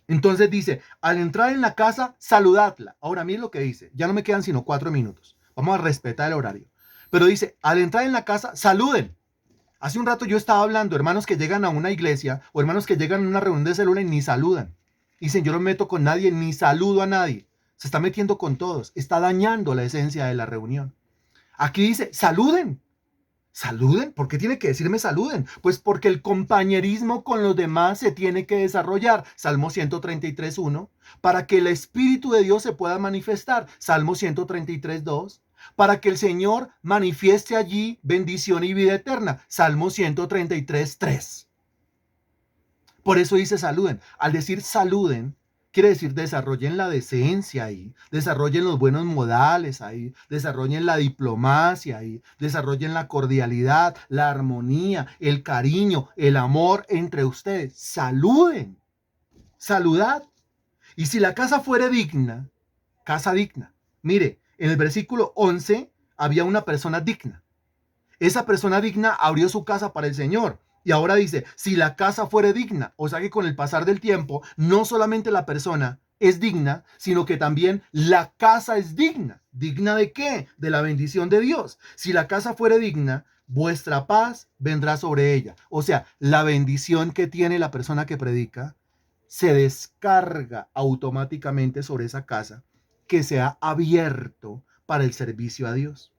Entonces dice, al entrar en la casa, saludadla. Ahora miren lo que dice, ya no me quedan sino 4 minutos. Vamos a respetar el horario. Pero dice, al entrar en la casa, saluden. Hace un rato yo estaba hablando, hermanos que llegan a una iglesia o hermanos que llegan a una reunión de célula y ni saludan. Dicen, yo no me meto con nadie, ni saludo a nadie. Se está metiendo con todos, está dañando la esencia de la reunión. Aquí dice, saluden. ¿Saluden? ¿Por qué tiene que decirme saluden? Pues porque el compañerismo con los demás se tiene que desarrollar. Salmo 133:1. Para que el Espíritu de Dios se pueda manifestar. Salmo 133:2. Para que el Señor manifieste allí bendición y vida eterna. Salmo 133:3. Por eso dice saluden. Al decir saluden, quiere decir desarrollen la decencia ahí, desarrollen los buenos modales ahí, desarrollen la diplomacia ahí, desarrollen la cordialidad, la armonía, el cariño, el amor entre ustedes. Saluden, saludad. Y si la casa fuere digna, casa digna. Mire, en el versículo 11 había una persona digna. Esa persona digna abrió su casa para el Señor. Y ahora dice, si la casa fuere digna, o sea que con el pasar del tiempo, no solamente la persona es digna, sino que también la casa es digna. ¿Digna de qué? De la bendición de Dios. Si la casa fuere digna, vuestra paz vendrá sobre ella. O sea, la bendición que tiene la persona que predica se descarga automáticamente sobre esa casa que se ha abierto para el servicio a Dios.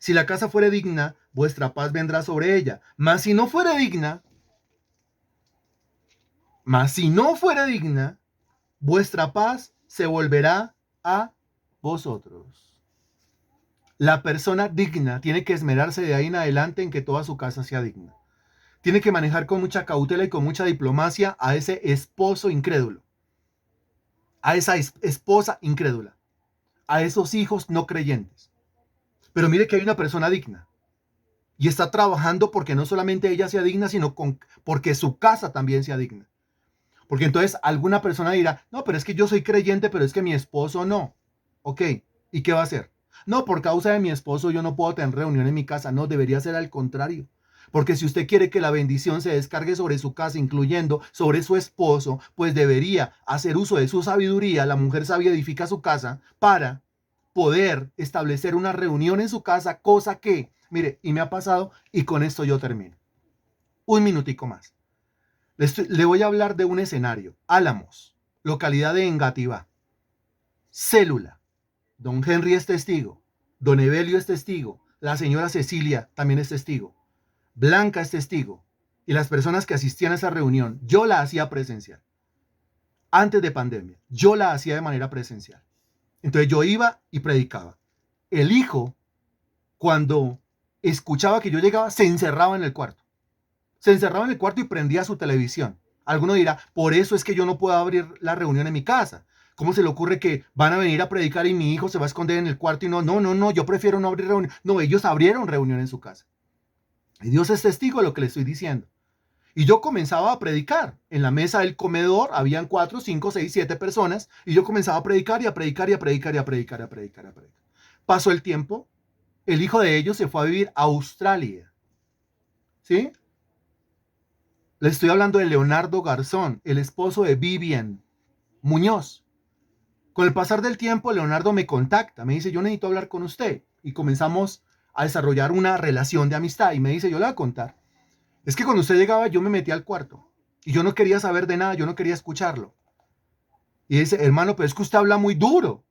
Si la casa fuere digna, vuestra paz vendrá sobre ella. Mas si no fuere digna, vuestra paz se volverá a vosotros. La persona digna tiene que esmerarse de ahí en adelante en que toda su casa sea digna. Tiene que manejar con mucha cautela y con mucha diplomacia a ese esposo incrédulo, a esa esposa incrédula, a esos hijos no creyentes. Pero mire que hay una persona digna. Y está trabajando porque no solamente ella sea digna, sino porque su casa también sea digna. Porque entonces alguna persona dirá, no, pero es que yo soy creyente, pero es que mi esposo no. Ok, ¿y qué va a hacer? No, por causa de mi esposo yo no puedo tener reunión en mi casa. No, debería ser al contrario. Porque si usted quiere que la bendición se descargue sobre su casa, incluyendo sobre su esposo, pues debería hacer uso de su sabiduría. La mujer sabia edifica su casa para poder establecer una reunión en su casa, cosa que, mire, y me ha pasado, y con esto yo termino. Un minutico más. Le voy a hablar de un escenario. Álamos, localidad de Engativá. Célula. Don Henry es testigo. Don Evelio es testigo. La señora Cecilia también es testigo. Blanca es testigo. y las personas que asistían a esa reunión, yo la hacía presencial. Antes de pandemia, yo la hacía de manera presencial. Entonces yo iba y predicaba. El hijo, cuando escuchaba que yo llegaba, se encerraba en el cuarto. Se encerraba en el cuarto y prendía su televisión. Alguno dirá, por eso es que yo no puedo abrir la reunión en mi casa. ¿Cómo se le ocurre que van a venir a predicar y mi hijo se va a esconder en el cuarto? Y no, yo prefiero no abrir reunión. No, ellos abrieron reunión en su casa. Y Dios es testigo de lo que le estoy diciendo. Y yo comenzaba a predicar. En la mesa del comedor habían 4, 5, 6, 7 personas. Y yo comenzaba a predicar y a predicar y a predicar y a predicar, a predicar, a predicar. Pasó el tiempo. El hijo de ellos se fue a vivir a Australia. ¿Sí? Le estoy hablando de Leonardo Garzón, el esposo de Vivian Muñoz. Con el pasar del tiempo, Leonardo me contacta, me dice, yo necesito hablar con usted. Y comenzamos a desarrollar una relación de amistad. Y me dice, yo le voy a contar. Es que cuando usted llegaba, yo me metía al cuarto. Y yo no quería saber de nada, yo no quería escucharlo. Y dice, hermano, pero es que usted habla muy duro.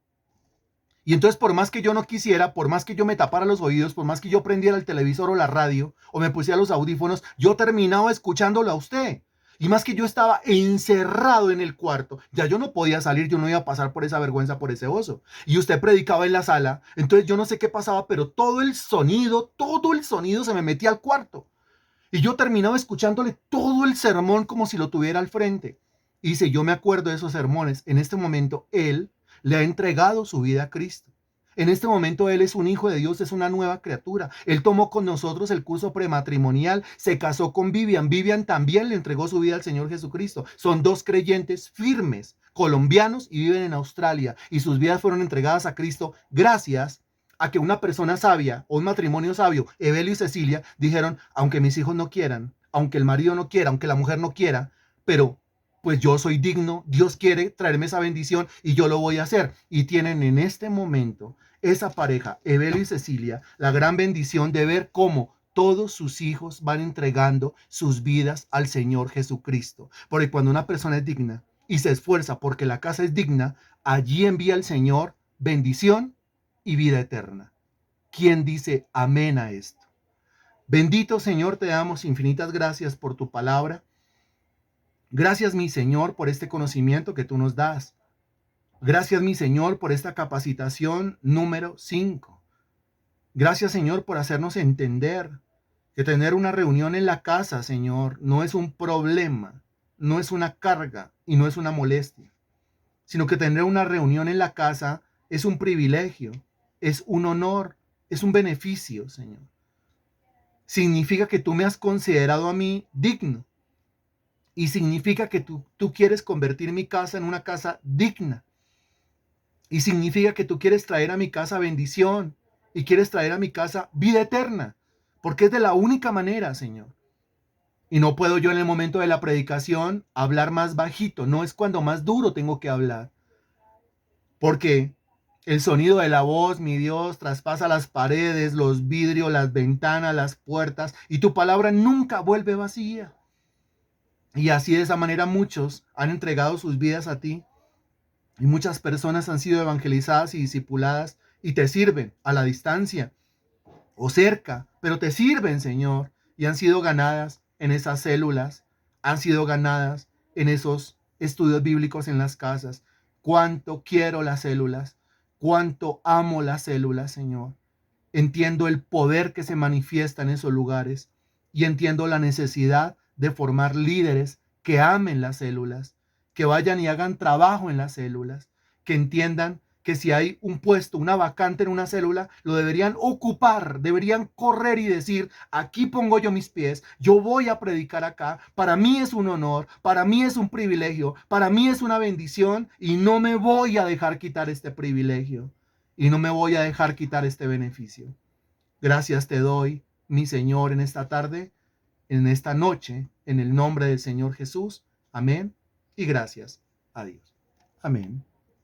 Y entonces, por más que yo no quisiera, por más que yo me tapara los oídos, por más que yo prendiera el televisor o la radio, o me pusiera los audífonos, yo terminaba escuchándolo a usted. Y más que yo estaba encerrado en el cuarto, ya yo no podía salir, yo no iba a pasar por esa vergüenza, por ese oso. Y usted predicaba en la sala, entonces yo no sé qué pasaba, pero todo el sonido se me metía al cuarto. Y yo terminaba escuchándole todo el sermón como si lo tuviera al frente. Y dice, yo me acuerdo de esos sermones. En este momento, él le ha entregado su vida a Cristo. En este momento él es un hijo de Dios, es una nueva criatura. Él tomó con nosotros el curso prematrimonial, se casó con Vivian. Vivian también le entregó su vida al Señor Jesucristo. Son dos creyentes firmes, colombianos y viven en Australia. Y sus vidas fueron entregadas a Cristo gracias a que una persona sabia o un matrimonio sabio, Evelio y Cecilia, dijeron, aunque mis hijos no quieran, aunque el marido no quiera, aunque la mujer no quiera, pero pues yo soy digno, Dios quiere traerme esa bendición y yo lo voy a hacer. Y tienen en este momento esa pareja, Evelio y Cecilia, la gran bendición de ver cómo todos sus hijos van entregando sus vidas al Señor Jesucristo. Porque cuando una persona es digna y se esfuerza porque la casa es digna, allí envía el Señor bendición y vida eterna. ¿Quién dice amén a esto? Bendito Señor, te damos infinitas gracias por tu palabra. Gracias, mi Señor, por este conocimiento que tú nos das. Gracias, mi Señor, por esta capacitación número 5. Gracias, Señor, por hacernos entender que tener una reunión en la casa, Señor, no es un problema, no es una carga y no es una molestia, sino que tener una reunión en la casa es un privilegio, es un honor, es un beneficio, Señor. Significa que tú me has considerado a mí digno. Y significa que tú quieres convertir mi casa en una casa digna. Y significa que tú quieres traer a mi casa bendición. Y quieres traer a mi casa vida eterna. Porque es de la única manera, Señor. Y no puedo yo en el momento de la predicación hablar más bajito. No es cuando más duro tengo que hablar. Porque el sonido de la voz, mi Dios, traspasa las paredes, los vidrios, las ventanas, las puertas. Y tu palabra nunca vuelve vacía. Y así de esa manera muchos han entregado sus vidas a ti. Y muchas personas han sido evangelizadas y discipuladas y te sirven a la distancia o cerca, pero te sirven, Señor. Y han sido ganadas en esas células, han sido ganadas en esos estudios bíblicos en las casas. Cuánto quiero las células, cuánto amo las células, Señor. Entiendo el poder que se manifiesta en esos lugares y entiendo la necesidad de formar líderes que amen las células, que vayan y hagan trabajo en las células, que entiendan que si hay un puesto, una vacante en una célula, lo deberían ocupar, deberían correr y decir, aquí pongo yo mis pies, yo voy a predicar acá, para mí es un honor, para mí es un privilegio, para mí es una bendición y no me voy a dejar quitar este privilegio y no me voy a dejar quitar este beneficio. Gracias te doy, mi Señor, en esta tarde, en esta noche, en el nombre del Señor Jesús. Amén. Y gracias a Dios. Amén.